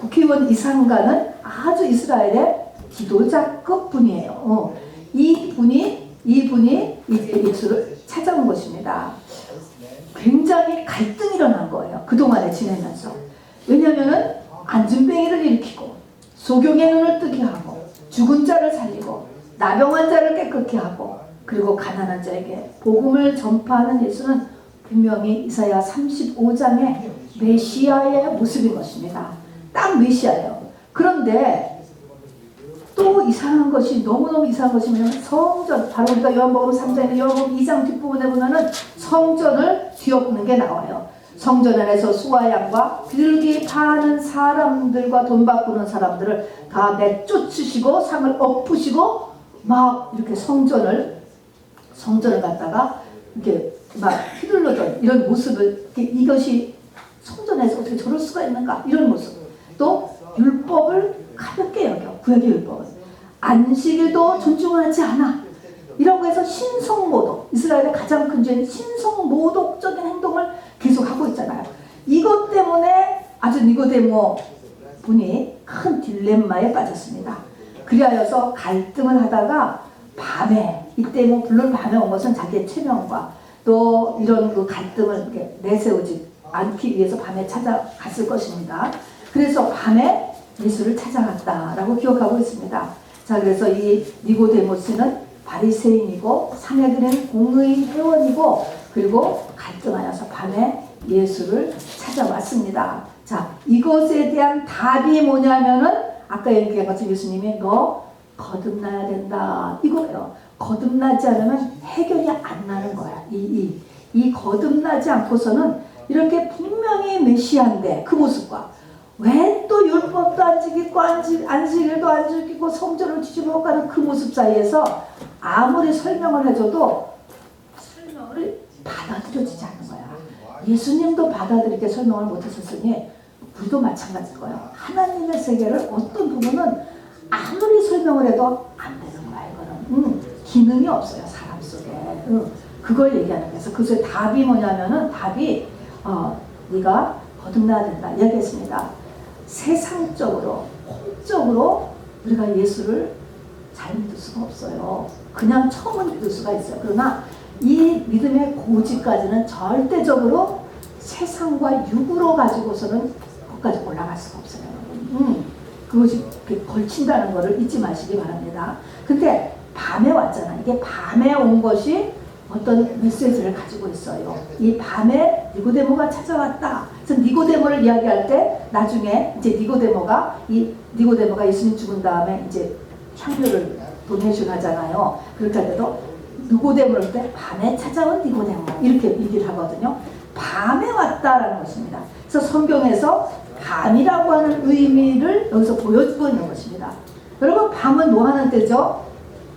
국회의원 이상 가는 아주 이스라엘의 지도자급 분이에요. 이분이 이제 예수를 찾아온 것입니다. 굉장히 갈등이 일어난 거예요. 그동안에 지내면서. 왜냐하면 안진뱅이를 일으키고 소경의 눈을 뜨게 하고 죽은 자를 살리고 나병한 자를 깨끗게 하고 그리고 가난한 자에게 복음을 전파하는 예수는 분명히 이사야 35장의 메시아의 모습인 것입니다. 딱 메시아예요. 그런데 또 이상한 것이 너무너무 이상한 것이 뭐냐면 성전, 바로 우리가 요한복음 3장이나 요한복음 2장 뒷부분에 보면은 성전을 뒤엎는 게 나와요. 성전 안에서 수와 양과 비둘기 파는 사람들과 돈 바꾸는 사람들을 다 내쫓으시고 상을 엎으시고 막 이렇게 성전을 갖다가 이렇게 막 휘둘러던 이런 모습을, 이것이 성전에서 어떻게 저럴 수가 있는가 이런 모습. 또 율법을 가볍게 여겨. 구약의 율법은 안식일도 존중하지 않아 이라고 해서 신성모독, 이스라엘의 가장 큰 죄는 신성모독적인 행동을 계속하고 있잖아요. 이것 때문에 아주 니고데모 분이 큰 딜레마에 빠졌습니다. 그리하여서 갈등을 하다가 밤에, 이때 뭐 물론 밤에 온 것은 자기의 체면과 또 이런 그 갈등을 이렇게 내세우지 않기 위해서 밤에 찾아갔을 것입니다. 그래서 밤에 예수를 찾아갔다라고 기억하고 있습니다. 자, 그래서 이 니고데모스는 바리새인이고 사내들은 공의 회원이고 그리고 갈등하여서 밤에 예수를 찾아왔습니다. 자, 이것에 대한 답이 뭐냐면은 아까 얘기한 것처럼 예수님이 너 거듭나야 된다 이거예요. 거듭나지 않으면 해결이 안 나는 거야. 이 거듭나지 않고서는 이렇게 분명히 메시아인데 그 모습과 왜 또 율법도 안 지키고 안식일도 안 지키고 성전을 뒤집어 가는 그 모습 사이에서 아무리 설명을 해줘도 설명을 받아들여지지 않는 거야. 예수님도 받아들이게 설명을 못하셨으니 우리도 마찬가지일 거예요. 하나님의 세계를 어떤 부분은 아무리 설명을 해도 안 되는 거야. 이거는 기능이 없어요. 사람 속에. 그걸 얘기하는 거예요. 그래서 답이 뭐냐면은 답이 네가 거듭나야 된다 이야기했습니다. 세상적으로 혼적으로 우리가 예수를 잘 믿을 수가 없어요. 그냥 처음은 믿을 수가 있어요. 그러나 이 믿음의 고지까지는 절대적으로 세상과 육으로 가지고서는 거기까지 올라갈 수가 없어요. 그것이 걸친다는 것을 잊지 마시기 바랍니다. 근데 밤에 왔잖아. 이게 밤에 온 것이 어떤 메시지를 가지고 있어요. 이 밤에 니고데모가 찾아왔다. 그래서 니고데모를 이야기할 때 나중에 이제 니고데모가 예수님 죽은 다음에 이제 향유를 도네이션 하잖아요. 그렇게 할 때도 니고데모를 할 때 밤에 찾아온 니고데모 이렇게 얘기를 하거든요. 밤에 왔다라는 것입니다. 그래서 성경에서 밤이라고 하는 의미를 여기서 보여주고 있는 것입니다. 여러분 밤은 뭐 하는 때죠?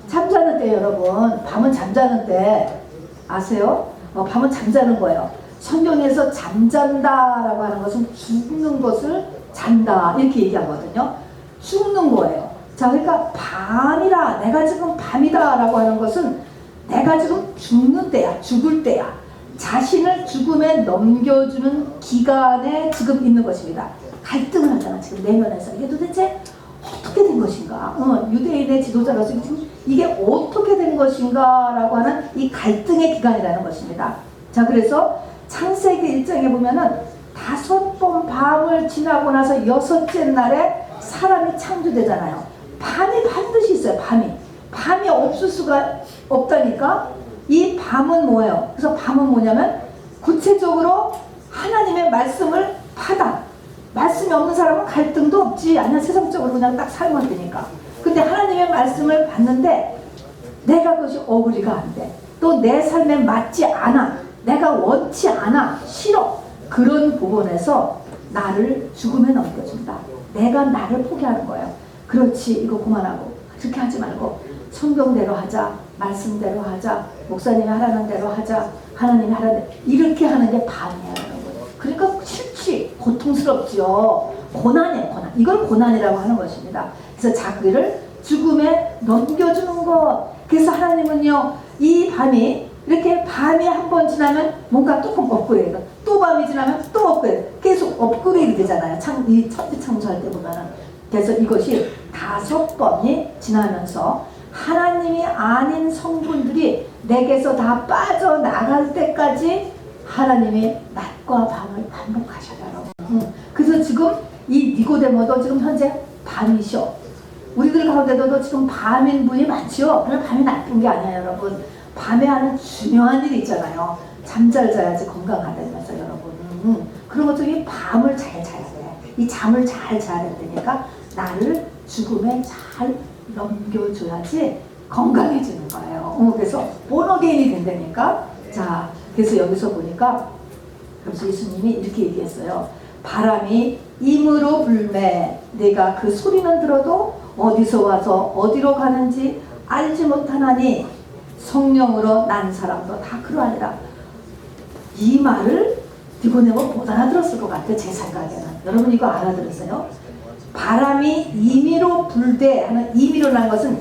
잠자는 때. 여러분 밤은 잠자는 때 아세요? 밤은 잠자는 거예요. 성경에서 잠잔다라고 하는 것은 죽는 것을 잔다 이렇게 얘기하거든요. 죽는 거예요. 자, 그러니까 밤이라, 내가 지금 밤이다 라고 하는 것은 내가 지금 죽는 때야, 죽을 때야. 자신을 죽음에 넘겨주는 기간에 지금 있는 것입니다. 갈등을 하잖아 지금 내면에서. 이게 도대체 어떻게 된 것인가? 유대인의 지도자로서 지금 이게 어떻게 된 것인가 라고 하는 이 갈등의 기간이라는 것입니다. 자, 그래서 창세기 1장에 보면은 5번 밤을 지나고 나서 6째 날에 사람이 창조되잖아요. 밤이 반드시 있어요. 밤이 없을 수가 없다니까. 이 밤은 뭐예요? 그래서 밤은 뭐냐면 구체적으로 하나님의 말씀을 받아. 말씀이 없는 사람은 갈등도 없지. 아니야, 세상적으로 그냥 딱 살면 되니까. 근데 하나님의 말씀을 받는데 내가 그것이 어그리가 안 돼. 또 내 삶에 맞지 않아. 내가 원치 않아. 싫어. 그런 부분에서 나를 죽음에 넘겨준다. 내가 나를 포기하는 거예요. 그렇지, 이거 그만하고 그렇게 하지 말고 성경대로 하자. 말씀대로 하자. 목사님이 하라는 대로 하자. 하나님이 하라는 대로. 이렇게 하는 게 밤이에요. 그러니까 싫지. 고통스럽죠. 고난이에요. 고난. 이걸 고난이라고 하는 것입니다. 그래서 자기를 죽음에 넘겨주는 것. 그래서 하나님은요, 이 밤이 이렇게 밤이 한 번 지나면 뭔가 조금 업그레이드, 또 밤이 지나면 또 업그레이드, 계속 업그레이드 되잖아요. 이 천지 창조할 때 보면은. 그래서 이것이 5번이 지나면서 하나님이 아닌 성분들이 내게서 다 빠져나갈 때까지 하나님이 낮과 밤을 반복하셔요, 여러분. 그래서 지금 이 니고데모도 지금 현재 밤이셔. 우리들 가운데도 지금 밤인 분이 많지요. 그러나 밤이 나쁜 게 아니에요, 여러분. 밤에 하는 중요한 일이 있잖아요. 잠 잘 자야지 건강하다면서, 여러분. 그런 것 중에 밤을 잘 자야 돼. 이 잠을 잘 자야 된다니까 나를 죽음에 잘 넘겨줘야지 건강해지는 거예요. 그래서 본어게인이 된다니까. 자, 그래서 여기서 보니까 그래서 예수님이 이렇게 얘기했어요. 바람이 임으로 불매 내가 그 소리는 들어도 어디서 와서 어디로 가는지 알지 못하나니 성령으로 난 사람도 다 그러하니라. 이 말을 니고데모 못 알아들었을 것 같아요, 제 생각에는. 여러분 이거 알아들었어요? 바람이 임의로 불되 하는 임의로라는 것은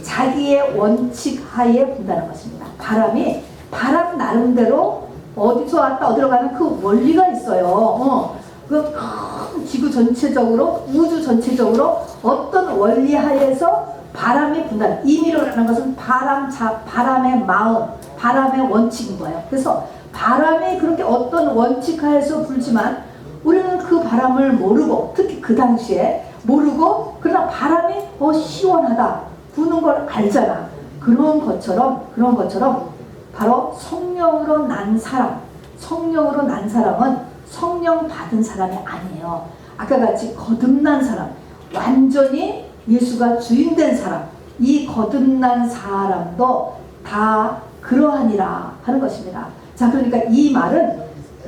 자기의 원칙 하에 분다는 것입니다. 바람이 바람 나름대로 어디서 왔다 어디로 가는 그 원리가 있어요. 그 큰 지구 전체적으로 우주 전체적으로 어떤 원리 하에서 바람이 분다. 임의로라는 것은 바람의 마음, 바람의 원칙인 거예요. 그래서 바람이 그렇게 어떤 원칙 하에서 불지만 우리는 그 바람을 모르고, 특히 그 당시에 모르고, 그러나 바람이 시원하다 부는 걸 알잖아. 그런 것처럼 바로 성령으로 난 사람은 성령 받은 사람이 아니에요. 아까 같이 거듭난 사람, 완전히 예수가 주인된 사람, 이 거듭난 사람도 다 그러하니라 하는 것입니다. 자, 그러니까 이 말은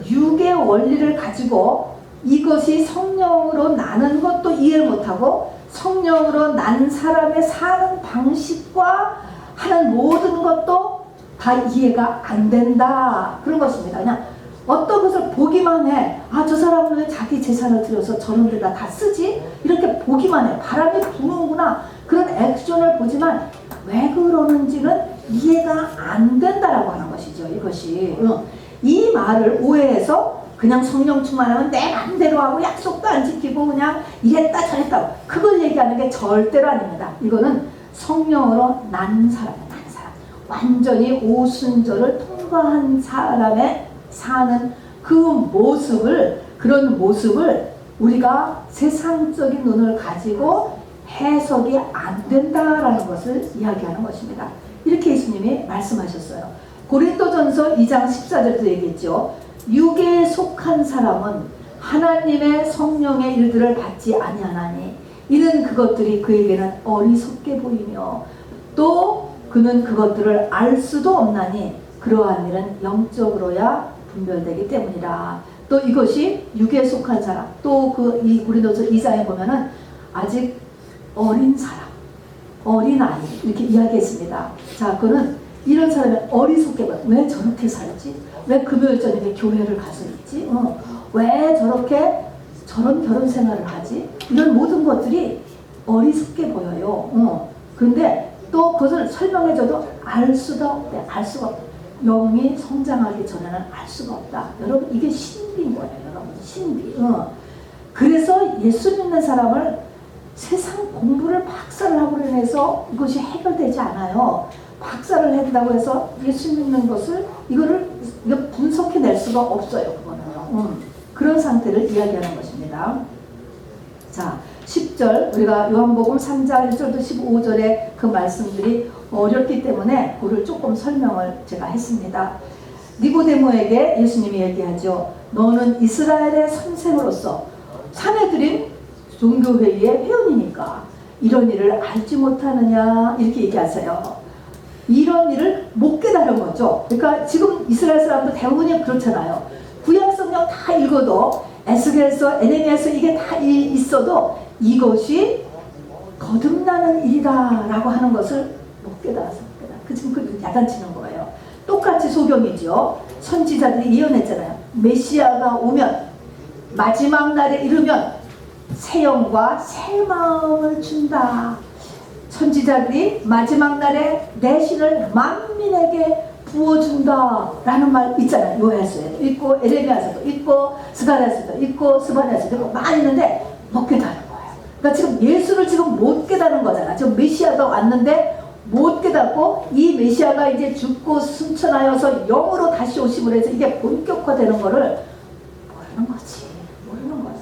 육의 원리를 가지고 이것이 성령으로 나는 것도 이해를 못하고 성령으로 난 사람의 사는 방식과 하는 모든 것도 다 이해가 안 된다, 그런 것입니다. 그냥 어떤 것을 보기만 해. 아, 저 사람은 왜 자기 재산을 들여서 저런 데다 다 쓰지? 이렇게 보기만 해. 바람이 부는구나, 그런 액션을 보지만 왜 그러는지는 이해가 안 된다라고 하는 것이죠. 이것이 이 말을 오해해서 그냥 성령 충만하면 내 맘대로 하고 약속도 안 지키고 그냥 이랬다 저랬다, 그걸 얘기하는 게 절대로 아닙니다. 이거는 성령으로 난 사람이에요. 난 사람, 완전히 오순절을 통과한 사람의 사는 그 모습을, 그런 모습을 우리가 세상적인 눈을 가지고 해석이 안 된다라는 것을 이야기하는 것입니다. 이렇게 예수님이 말씀하셨어요. 고린도전서 2장 14절에도 얘기했죠. 육에 속한 사람은 하나님의 성령의 일들을 받지 아니하나니 이는 그것들이 그에게는 어리석게 보이며 또 그는 그것들을 알 수도 없나니 그러한 일은 영적으로야 분별되기 때문이라. 또 이것이 육에 속한 사람, 또 이 고린도서 2장에 보면은 아직 어린 사람, 어린 아이 이렇게 이야기했습니다. 자, 그거는 이런 사람이 어리석게 봐. 왜 저렇게 살지? 왜 금요일 저녁에 교회를 가서 있지? 왜 저렇게 저런 결혼 생활을 하지? 이런 모든 것들이 어리석게 보여요. 그런데 또 그것을 설명해줘도 알 수가 없대. 알 수가 없대. 영이 성장하기 전에는 알 수가 없다. 여러분, 이게 신비인 거예요. 여러분, 신비. 그래서 예수 믿는 사람을 세상 공부를 박사를 하고 해서 이것이 해결되지 않아요. 박사를 한다고 해서 예수 믿는 것을 이거를 분석해낼 수가 없어요. 그거는 그런 상태를 이야기하는 것입니다. 자, 10절, 우리가 요한복음 3장 1절부터 15절의 그 말씀들이 어렵기 때문에 그를 조금 설명을 제가 했습니다. 니고데모에게 예수님이 얘기하죠. 너는 이스라엘의 선생으로서 사내들인 종교회의의 회원이니까 이런 일을 알지 못하느냐, 이렇게 얘기하세요. 이런 일을 못 깨달은 거죠. 그러니까 지금 이스라엘 사람도 대부분이 그렇잖아요. 구약성경 다 읽어도 에스겔서, 에레미야서 이게 다 있어도 이것이 거듭나는 일이다 라고 하는 것을 못 깨달았습니다. 지금 그 야단치는 거예요. 똑같이 소경이죠. 선지자들이 예언했잖아요. 메시아가 오면 마지막 날에 이르면 새 영과 새 마음을 준다. 선지자들이 마지막 날에 내 신을 만민에게 부어준다 라는 말 있잖아요. 요엘서에도 있고 에레미야서도 있고 스가랴서도 있고 스바랴서도 있고 많이 있는데 못 깨달은 거예요. 그러니까 지금 예수를 지금 못 깨달은 거잖아. 지금 메시아가 왔는데 못 깨닫고 이 메시아가 이제 죽고 승천하여서 영으로 다시 오심을 해서 이게 본격화되는 거를 모르는 거지. 모르는 거죠.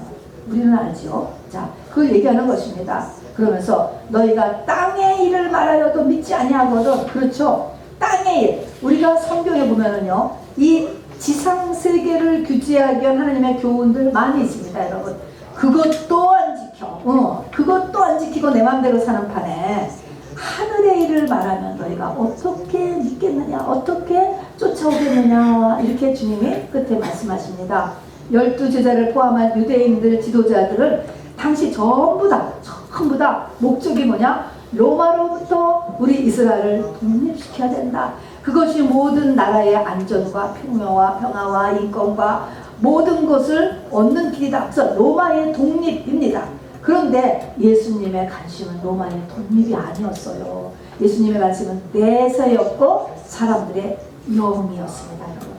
우리는 알죠. 자, 그걸 얘기하는 것입니다. 그러면서 너희가 땅의 일을 말하여도 믿지 아니하거든. 그렇죠. 땅의 일. 우리가 성경에 보면은요, 이 지상 세계를 규제하기 위한 하나님의 교훈들 많이 있습니다, 여러분. 그것도 안 지켜. 그것도 안 지키고 내 마음대로 사는 판에 하늘의 일을 말하면 너희가 어떻게 믿겠느냐, 어떻게 쫓아오겠느냐, 이렇게 주님이 끝에 말씀하십니다. 12제자를 포함한 유대인들 지도자들은 당시 전부 다 목적이 뭐냐? 로마로부터 우리 이스라엘을 독립시켜야 된다. 그것이 모든 나라의 안전과 평화와 인권과 모든 것을 얻는 길이다. 그래서 로마의 독립입니다. 그런데 예수님의 관심은 로마의 독립이 아니었어요. 예수님의 관심은 내세였고 사람들의 영이었습니다. 여러분.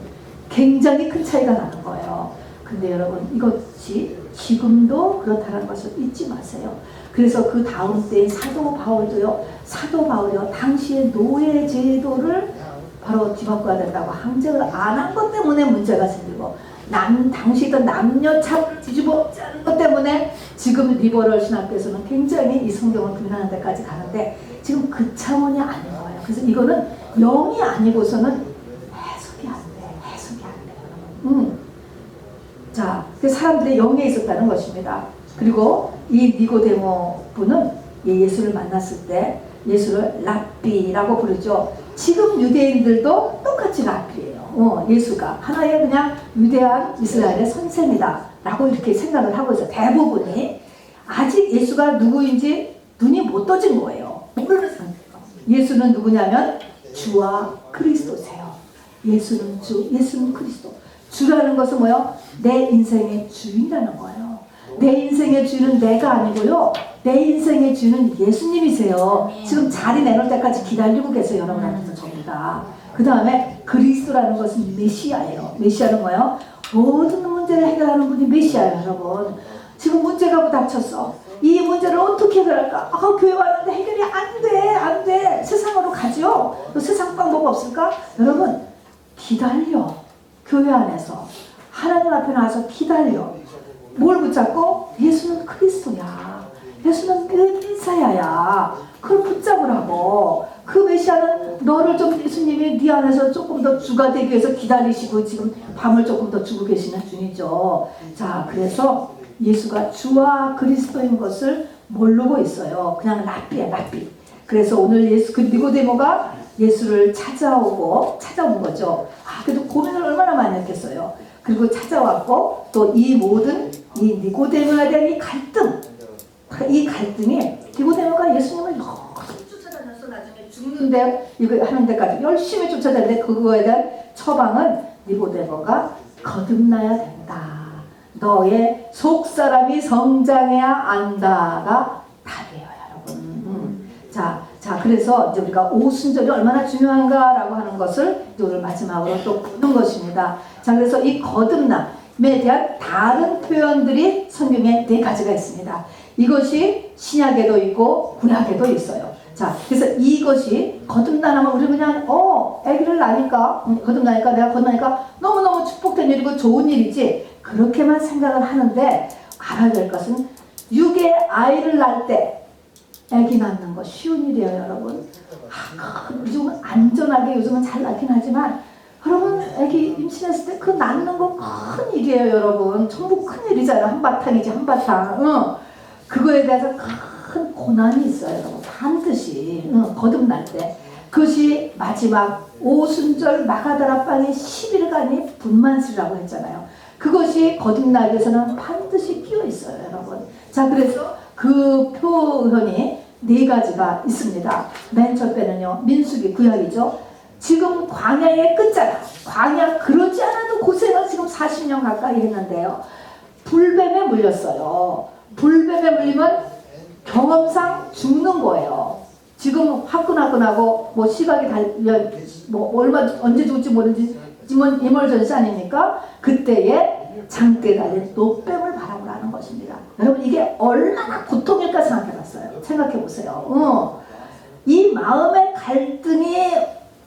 굉장히 큰 차이가 나는 거예요. 근데 여러분, 이것이 지금도 그렇다는 것을 잊지 마세요. 그래서 그 다음 때의 사도 바울이요 당시의 노예 제도를 바로 뒤바꿔야 된다고 항쟁을 안 한 것 때문에 문제가 생기고, 당시던 남녀 차별을 뒤집어 엎자는 것 때문에 지금 리버럴 신학교에서는 굉장히 이 성경을 부인하는 데까지 가는데, 지금 그 차원이 아닌 거예요. 그래서 이거는 영이 아니고서는 해석이 안 돼요. 자, 그 사람들의 영에 있었다는 것입니다. 그리고 이 니고데모 분은 예수를 만났을 때 예수를 랍비라고 부르죠. 지금 유대인들도 똑같이 랍비예요. 예수가 하나의 그냥 위대한 이스라엘의 선생이다 라고 이렇게 생각을 하고 있어요. 대부분이 아직 예수가 누구인지 눈이 못 떠진 거예요. 모르는 상태예요. 예수는 누구냐면 주와 그리스도세요. 예수는 주, 예수는 그리스도. 주라는 것은 뭐예요? 내 인생의 주인이라는 거예요. 내 인생의 주는 내가 아니고요, 내 인생의 주는 예수님이세요. 지금 자리 내놓을 때까지 기다리고 계세요. 여러분한테서 저희가. 그 다음에 그리스도라는 것은 메시아예요. 메시아는 뭐예요? 모든 문제를 해결하는 분이 메시아예요. 여러분, 지금 문제가 부닥쳤어. 이 문제를 어떻게 해결할까? 교회 왔는데 해결이 안 돼. 세상으로 가죠. 세상 방법 없을까? 여러분, 기다려. 교회 안에서 하나님 앞에 나와서 기다려. 뭘 붙잡고? 예수는 그리스도야. 예수는 메시아야. 그걸 붙잡으라고. 그 메시아는 너를 좀, 예수님이 네 안에서 조금 더 주가 되기 위해서 기다리시고 지금 밤을 조금 더 주고 계시는 중이죠. 자, 그래서 예수가 주와 그리스도인 것을 모르고 있어요. 그냥 랍비야, 랍비. 그래서 오늘 그 니고데모가 예수를 찾아온 거죠. 그래도 고민을 얼마나 많이 했겠어요. 그리고 찾아왔고, 또 이 모든 이 니고데모에 대한 이 갈등이 니고데모가 예수님을 너무 쫓아다녔어. 나중에 죽는데 이거 하는 데까지 열심히 쫓아다녔는데, 그거에 대한 처방은 니고데모가 거듭나야 된다. 너의 속사람이 성장해야 안다가 답이에요, 여러분. 자, 그래서 이제 우리가 오순절이 얼마나 중요한가라고 하는 것을 이제 오늘 마지막으로 또 보는 것입니다. 자, 그래서 이 거듭남에 대한 다른 표현들이 성경에 4가지가 있습니다. 이것이 신약에도 있고 구약에도 있어요. 자, 그래서 이것이 거듭나면 우리 그냥 아기를 낳으니까, 내가 거듭나니까 너무너무 축복된 일이고 좋은 일이지, 그렇게만 생각을 하는데, 알아야 될 것은 육에 아이를 낳을 때 아기 낳는 거 쉬운 일이에요, 여러분. 요즘은 안전하게 요즘은 잘 낳긴 하지만, 여러분 아기 임신했을 때 그 낳는 거 큰 일이에요, 여러분. 전부 큰 일이잖아요. 한바탕이지, 한바탕. 그거에 대해서 큰 고난이 있어요, 여러분. 반드시 거듭날 때. 그것이 마지막 오순절 마가다라방의 10일간이 분만수라고 했잖아요. 그것이 거듭나기 위해서는 반드시 끼어 있어요, 여러분. 자, 그래서 그 표현이 4가지가 있습니다. 맨 첫 배는요, 민수기 구약이죠. 지금 광야의 끝자락, 광야 그러지 않아도 고생을 지금 40년 가까이 했는데요, 불뱀에 물렸어요. 불뱀에 물리면 경험상 죽는 거예요. 지금 화끈화끈하고 뭐 시각이 언제 죽을지 모르는지 이멀전시 아닙니까? 그때에 장대에 달린 노뱀을 바라보라는 것입니다. 여러분, 이게 얼마나 고통일까 생각해봤어요. 생각해보세요. 이 마음의 갈등이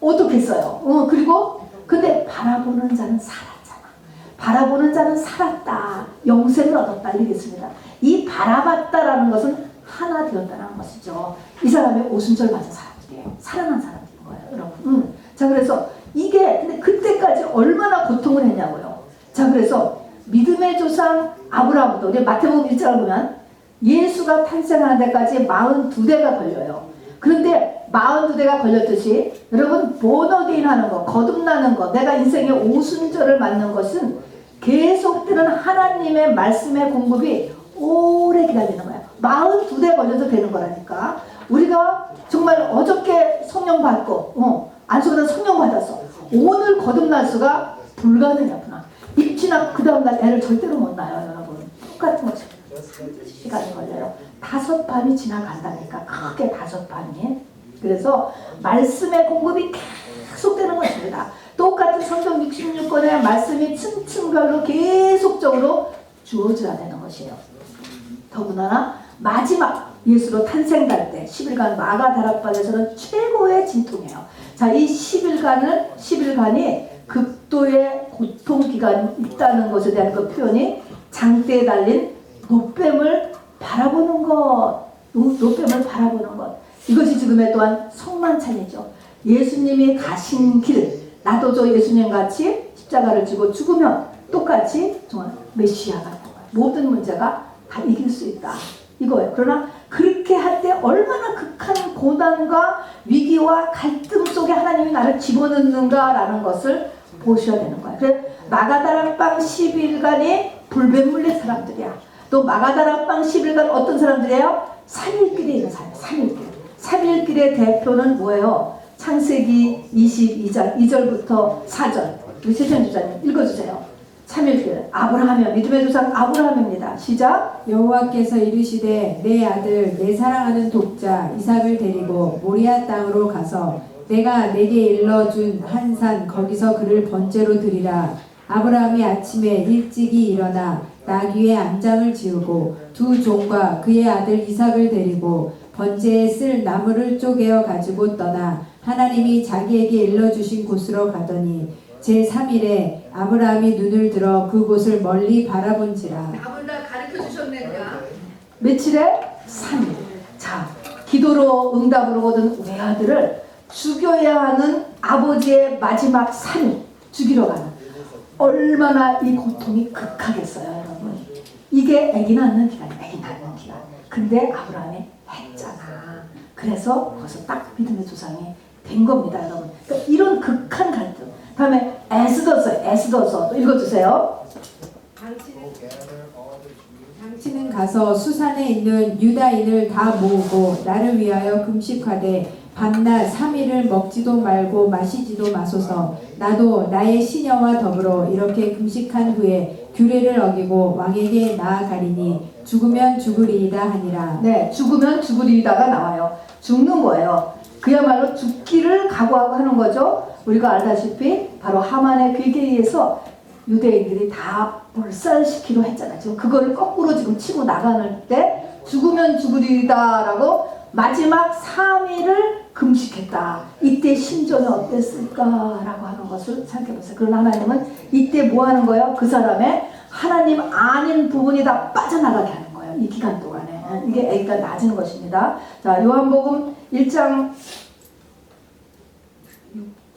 어떻겠어요? 그리고 근데 바라보는 자는 살았잖아. 바라보는 자는 살았다. 영생을 얻었다. 이러겠습니다. 이 바라봤다라는 것은 하나 되었다는 것이죠. 이 사람이 오순절 맞은 사람들이에요. 살아난 사람들인 거예요, 여러분. 자, 그래서 이게 근데 그때까지 얼마나 고통을 했냐고요. 자, 그래서 믿음의 조상 아브라함도 우리 마태복음 1장을 보면 예수가 탄생하는 데까지 42대가 걸려요. 그런데 42대가 걸렸듯이 여러분 본어게인 하는 거, 거듭나는 거, 내가 인생의 오순절을 맞는 것은 계속되는 하나님의 말씀의 공급이 오래 기다리는 거야. 42대 걸려도 되는 거라니까. 우리가 정말 어저께 성령 받고 안수보다 성령 받았어. 오늘 거듭날 수가 불가능이구나. 입지나 그 다음날 애를 절대로 못 낳아요, 여러분. 똑같은 것이 시간이 걸려요. 5밤이 지나간다니까. 크게 5밤이. 그래서 말씀의 공급이 계속되는 것입니다. 똑같은 성경 66권의 말씀이 층층별로 계속적으로 주어져야 되는 것이에요. 더구나 마지막 예수로 탄생할 때 10일간 마가다락방에서는 최고의 진통이에요. 자, 이 10일간이 극도의 고통 기간이 있다는 것에 대한 그 표현이 장대에 달린 노뱀을 바라보는 것, 노뱀을 바라보는 것. 이것이 지금의 또한 성만찬이죠. 예수님이 가신 길, 나도 저 예수님 같이 십자가를 지고 죽으면 똑같이 정말 메시아가 되는 거예요. 모든 문제가 다 이길 수 있다. 이거예요. 그러나 그렇게 할 때 얼마나 극한 고난과 위기와 갈등 속에 하나님이 나를 집어넣는가라는 것을 보셔야 되는 거예요. 그래서 마가다락방 10일간이 불뱀물린 사람들이야. 또 마가다락방 10일간 어떤 사람들이에요? 3일길에 있는 사람. 3일길. 3일길의 대표는 뭐예요? 창세기 22장 2절부터 4절. 우리 세션 주자님 읽어주세요. 3일길. 아브라함이요. 믿음의 조상 아브라함입니다. 시작. 여호와께서 이르시되 내 아들 내 사랑하는 독자 이삭을 데리고 모리아 땅으로 가서 내가 내게 일러준 한 산 거기서 그를 번제로 드리라. 아브라함이 아침에 일찍이 일어나 나귀의 안장을 지우고 두 종과 그의 아들 이삭을 데리고 번제에 쓸 나무를 쪼개어 가지고 떠나 하나님이 자기에게 일러주신 곳으로 가더니 제3일에 아브라함이 눈을 들어 그곳을 멀리 바라본지라. 답을 다 가르쳐 주셨네요. 며칠에? 3일. 자, 기도로 응답으로 얻은 외아들을 죽여야 하는 아버지의 마지막 3일 죽이러 가는. 얼마나 이 고통이 극하겠어요, 여러분. 이게 아기 낳는 기간이에요. 아기 낳는 기간. 근데 아브라함이 했잖아. 그래서 거기서 딱 믿음의 조상이 된 겁니다, 여러분. 그러니까 이런 극한 갈등. 다음에 에스더서 또 읽어주세요. 당신은 가서 수산에 있는 유다인을 다 모으고 나를 위하여 금식하되 밤낮 3일을 먹지도 말고 마시지도 마소서. 나도 나의 시녀와 더불어 이렇게 금식한 후에 규례를 어기고 왕에게 나아가리니 죽으면 죽으리이다 하니라. 네, 죽으면 죽으리이다가 나와요. 죽는 거예요. 그야말로 죽기를 각오하고 하는 거죠. 우리가 알다시피 바로 하만의 괴계에 의해서 유대인들이 다 몰살시키려 했잖아요. 지금 그거를 거꾸로 지금 치고 나가는 때 죽으면 죽으리다라고 마지막 3일을 금식했다. 이때 심정이 어땠을까라고 하는 것을 생각해보세요. 그러나 하나님은 이때 뭐 하는 거예요? 그 사람의 하나님 아닌 부분이 다 빠져나가게 하는 거예요. 이 기간 동안에. 이게 애기가 낮은 것입니다. 자, 요한복음 1장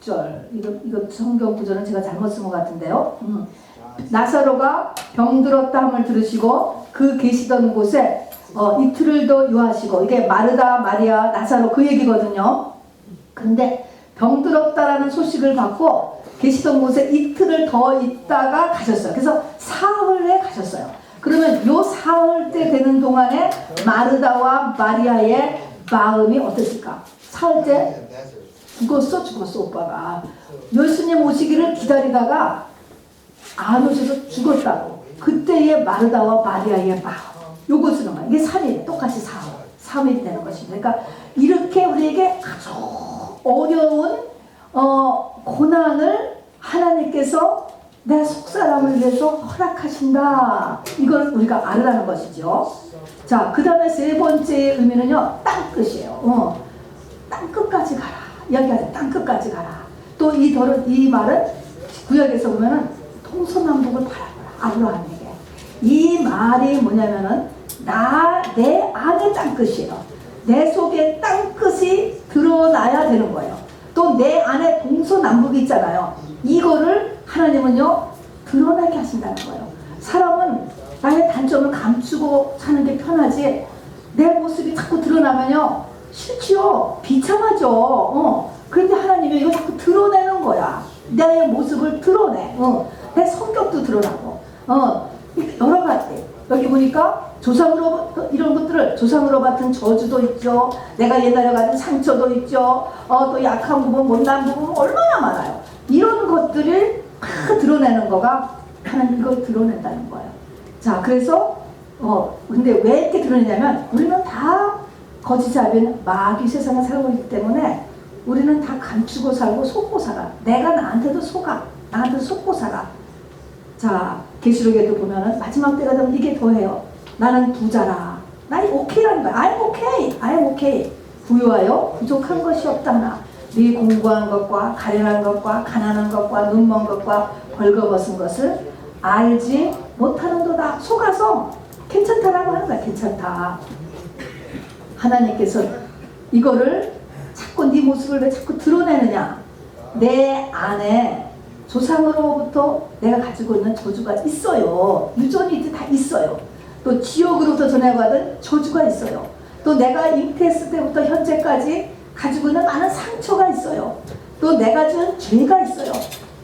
6절. 이거 성경 구절은 제가 잘못 쓴 것 같은데요. 나사로가 병들었다 함을 들으시고 그 계시던 곳에 이틀을 더 유하시고, 이게 마르다, 마리아, 나사로 그 얘기거든요. 근데 병들었다라는 소식을 받고 계시던 곳에 이틀을 더 있다가 가셨어요. 그래서 사흘에 가셨어요. 그러면 요 사흘 때 되는 동안에 마르다와 마리아의 마음이 어땠을까? 사흘 때 죽었어 오빠가. 예수님 오시기를 기다리다가 안 오셔서 죽었다고. 그때의 마르다와 마리아의 마음, 요거 쓰는 거야. 이게 3일, 똑같이 3일이 되는 것입니다. 그러니까 이렇게 우리에게 아주 어려운 고난을 하나님께서 내 속사람을 위해서 허락하신다. 이걸 우리가 알으라는 것이죠. 자, 그 다음에 세 번째 의미는요, 땅끝이에요. 땅끝까지 가라. 여기까지 땅끝까지 가라. 또 이 말은 구약에서 보면은 동서남북을 바라보라. 아브라함에게. 이 말이 뭐냐면은 내 안에 땅끝이에요. 내 속에 땅끝이 드러나야 되는 거예요. 또 내 안에 동서남북이 있잖아요. 이거를 하나님은요 드러나게 하신다는 거예요. 사람은 나의 단점을 감추고 사는 게 편하지 내 모습이 자꾸 드러나면요 싫지요. 비참하죠. 그런데 하나님이 이거 자꾸 드러내는 거야. 내 모습을 드러내. 내 성격도 드러나고 여러 가지. 여기 보니까 조상으로 이런 것들을 조상으로 받은 저주도 있죠. 내가 옛날에 받은 상처도 있죠. 또 약한 부분, 못난 부분 얼마나 많아요. 이런 것들을 다 드러내는 거가 하나님 이걸 드러낸다는 거예요. 자, 그래서 근데 왜 이렇게 드러내냐면 우리는 다 거짓잡인 마귀 세상에 살고 있기 때문에 우리는 다 감추고 살고 속고 살아. 내가 나한테도 속아. 나한테도 속고 살아. 자, 계시록에도 보면은 마지막 때가 되면 이게 더해요. 나는 부자라. 나 오케이라는 거야. I'm okay. I'm okay. 부유하여 부족한 것이 없다 하나. 네 공고한 것과 가련한 것과 가난한 것과 눈먼 것과 벌거벗은 것을 알지 못하는도다. 속아서 괜찮다라고 하는 거야. 괜찮다. 하나님께서 이거를 자꾸 네 모습을 왜 자꾸 드러내느냐. 내 안에 조상으로부터 내가 가지고 있는 저주가 있어요. 유전이 다 있어요. 또 지옥으로부터 전해받은 저주가 있어요. 또 내가 잉태했을 때부터 현재까지 가지고 있는 많은 상처가 있어요. 또 내가 지은 죄가 있어요.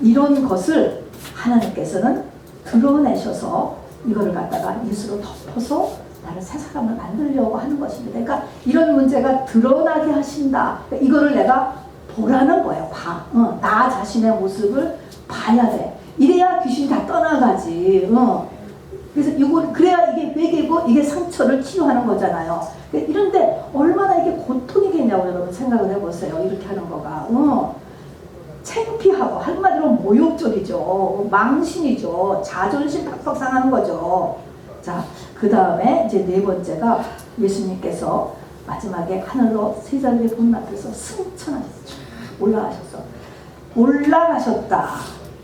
이런 것을 하나님께서는 드러내셔서 이거를 갖다가 예수로 덮어서 나를 새 사람을 만들려고 하는 것입니다. 그러니까 이런 문제가 드러나게 하신다. 그러니까 이거를 내가 보라는 거예요. 나 자신의 모습을 봐야 돼. 이래야 귀신이 다 떠나가지. 그래서 그래야 이게 회개고 이게 상처를 치유하는 거잖아요. 이런데 얼마나 이게 고통이겠냐고 여러분 생각을 해보세요. 이렇게 하는 거가. 창피하고 한마디로 모욕적이죠. 망신이죠. 자존심 팍팍 상하는 거죠. 자, 그 다음에 이제 네 번째가 예수님께서 마지막에 하늘로 세자들의 문 앞에서 승천하셨죠. 올라가셨다.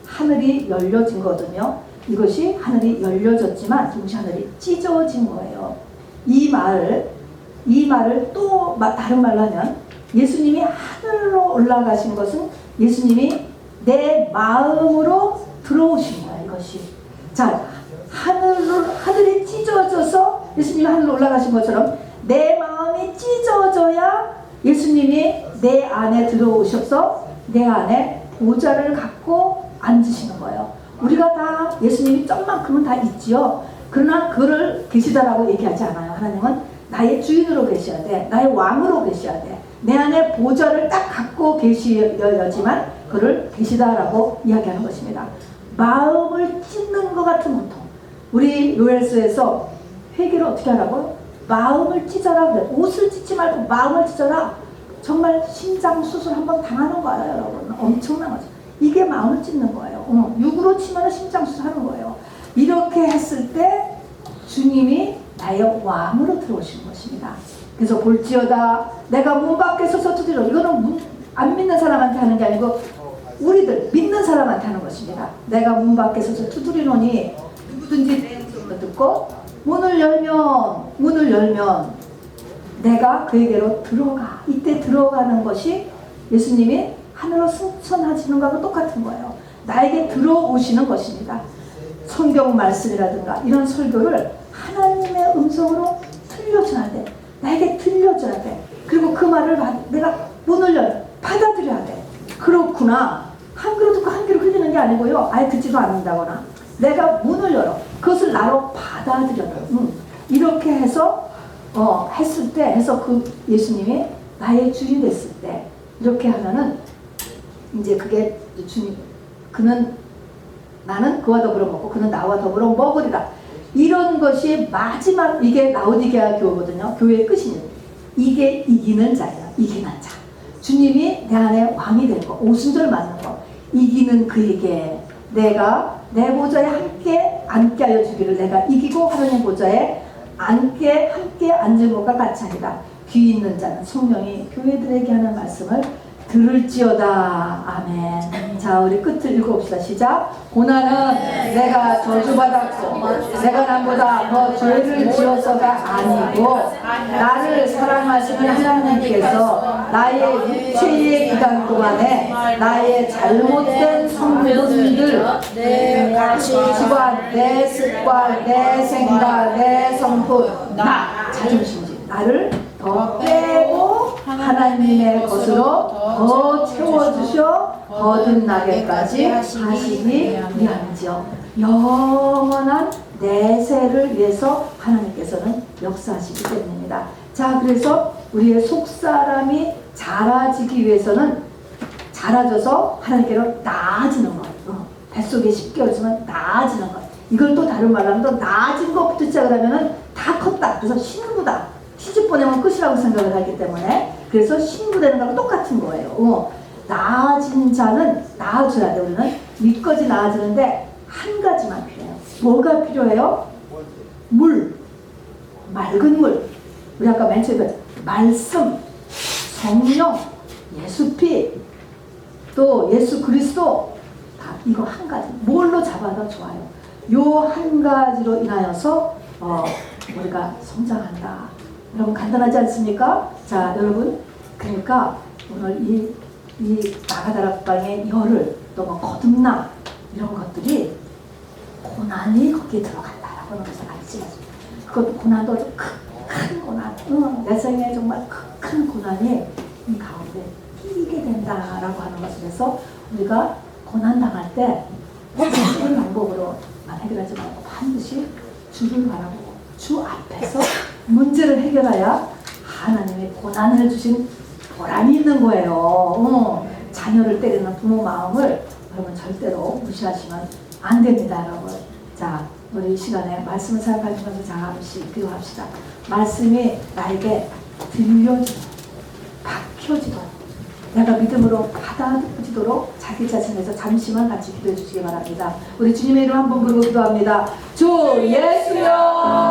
하늘이 열려진 거거든요. 이것이 하늘이 열려졌지만 동시에 하늘이 찢어진 거예요. 이 말을 또 다른 말로 하면 예수님이 하늘로 올라가신 것은 예수님이 내 마음으로 들어오신 거야. 이것이. 자, 하늘이 찢어져서 예수님이 하늘로 올라가신 것처럼 내 마음이 찢어져야 예수님이 내 안에 들어오셔서 내 안에 보좌를 갖고 앉으시는 거예요. 우리가 다 예수님이 점만큼은 다 있지요. 그러나 그를 계시다라고 얘기하지 않아요. 하나님은 나의 주인으로 계셔야 돼. 나의 왕으로 계셔야 돼. 내 안에 보좌를 딱 갖고 계셔야지만 그를 계시다라고 이야기하는 것입니다. 마음을 찢는 것 같은 고통. 우리 요엘서에서 회개를 어떻게 하라고? 마음을 찢어라 그래. 옷을 찢지 말고 마음을 찢어라. 정말 심장 수술 한번 당하는 거예요, 여러분. 엄청난 거죠. 이게 마음을 찢는 거예요. 육으로 치면 심장 수술하는 거예요. 이렇게 했을 때 주님이 나의 왕으로 들어오시는 것입니다. 그래서 볼지어다 내가 문 밖에 서서 두드려. 이거는 안 믿는 사람한테 하는 게 아니고 우리들 믿는 사람한테 하는 것입니다. 내가 문 밖에 서서 두드리노니 누구든지 내 음성을 듣고 문을 열면 내가 그에게로 들어가. 이때 들어가는 것이 예수님이 하늘로 승천하시는 것과 똑같은 거예요. 나에게 들어오시는 것입니다. 성경 말씀이라든가 이런 설교를 하나님의 음성으로 들려줘야 돼. 나에게 들려줘야 돼. 그리고 그 말을 내가 문을 받아들여야 돼. 그렇구나. 한 귀로 듣고 한 귀로 흘리는 게 아니고요. 아예 듣지도 않는다거나 내가 문을 열어. 그것을 나로 받아들여요. 이렇게 해서 했을 때 해서 그 예수님이 나의 주인 됐을 때 이렇게 하면은 이제 그게 주님 나는 그와 더불어 먹고 그는 나와 더불어 먹으리라. 이런 것이 마지막 이게 라오디게아 교회거든요. 교회의 끝이니 이게 이기는 자예요. 이기는 자. 주님이 내 안에 왕이 되는 거, 오순절 맞는 거, 이기는 그에게 내가 내 보좌에 함께 앉게 하여 주기를 내가 이기고 하나님 보좌에 함께 앉은 것과 같이 하리라. 귀 있는 자는 성령이 교회들에게 하는 말씀을 들을지어다. 아멘. 자, 우리 끝을 읽어봅시다. 시작. 고난은 내가 저주받았고 내가 남보다 더 죄를 지어서가 아니고 나를 사랑하시는 하나님께서 나의 육체의 기간 동안에 나의 잘못된 성품들, 내 가치관, 내 습관, 내 생각, 내 성품, 나 자존심지 나를 더 빼고 하나님의 것으로 더 채워주셔 거듭나게까지 하시기 위함이죠. 영원한 내세를 위해서 하나님께서는 역사하시기 때문입니다. 자, 그래서 우리의 속사람이 자라지기 위해서는 자라져서 하나님께로 나아지는 것. 뱃속에 10개월이지만 나아지는 것. 이걸 또 다른 말로 하면 또 나아진 것부터 시작을 하면은 다 컸다. 그래서 신부다. 시집 보내면 끝이라고 생각을 하기 때문에 그래서 신부되는 거랑 똑같은 거예요. 나아진 자는 나아져야 돼. 우리는 위까지 나아지는데 한 가지만 필요해요. 뭐가 필요해요? 물, 맑은 물. 우리 아까 맨 처음에 말씀, 성령, 예수피, 또 예수 그리스도 다 이거 한 가지. 뭘로 잡아도 좋아요. 요 한 가지로 인하여서 우리가 성장한다. 여러분 간단하지 않습니까? 자, 여러분 그러니까 오늘 이 마가다락방의 열을 또 뭐 거듭남 이런 것들이 고난이 거기에 들어간다라고 하는 것을 알지. 그것도 고난도 아주 큰 고난, 내 생에 정말 큰 고난이 이 가운데 끼게 된다라고 하는 것을 해서 우리가 고난 당할 때 이런 방법으로만 해결하지 말고 반드시 주를 바라보고 주 앞에서 문제를 해결해야 하나님의 고난을 주신 보람이 있는 거예요. 자녀를 때리는 부모 마음을 여러분 절대로 무시하시면 안 됩니다, 여러분. 자, 우리 이 시간에 말씀을 생각하시면서 잠시 기도합시다. 말씀이 나에게 들려지도록, 박혀지도록, 내가 믿음으로 받아들여지도록 자기 자신에서 잠시만 같이 기도해 주시기 바랍니다. 우리 주님의 이름 한번 부르고 기도합니다. 주 예수여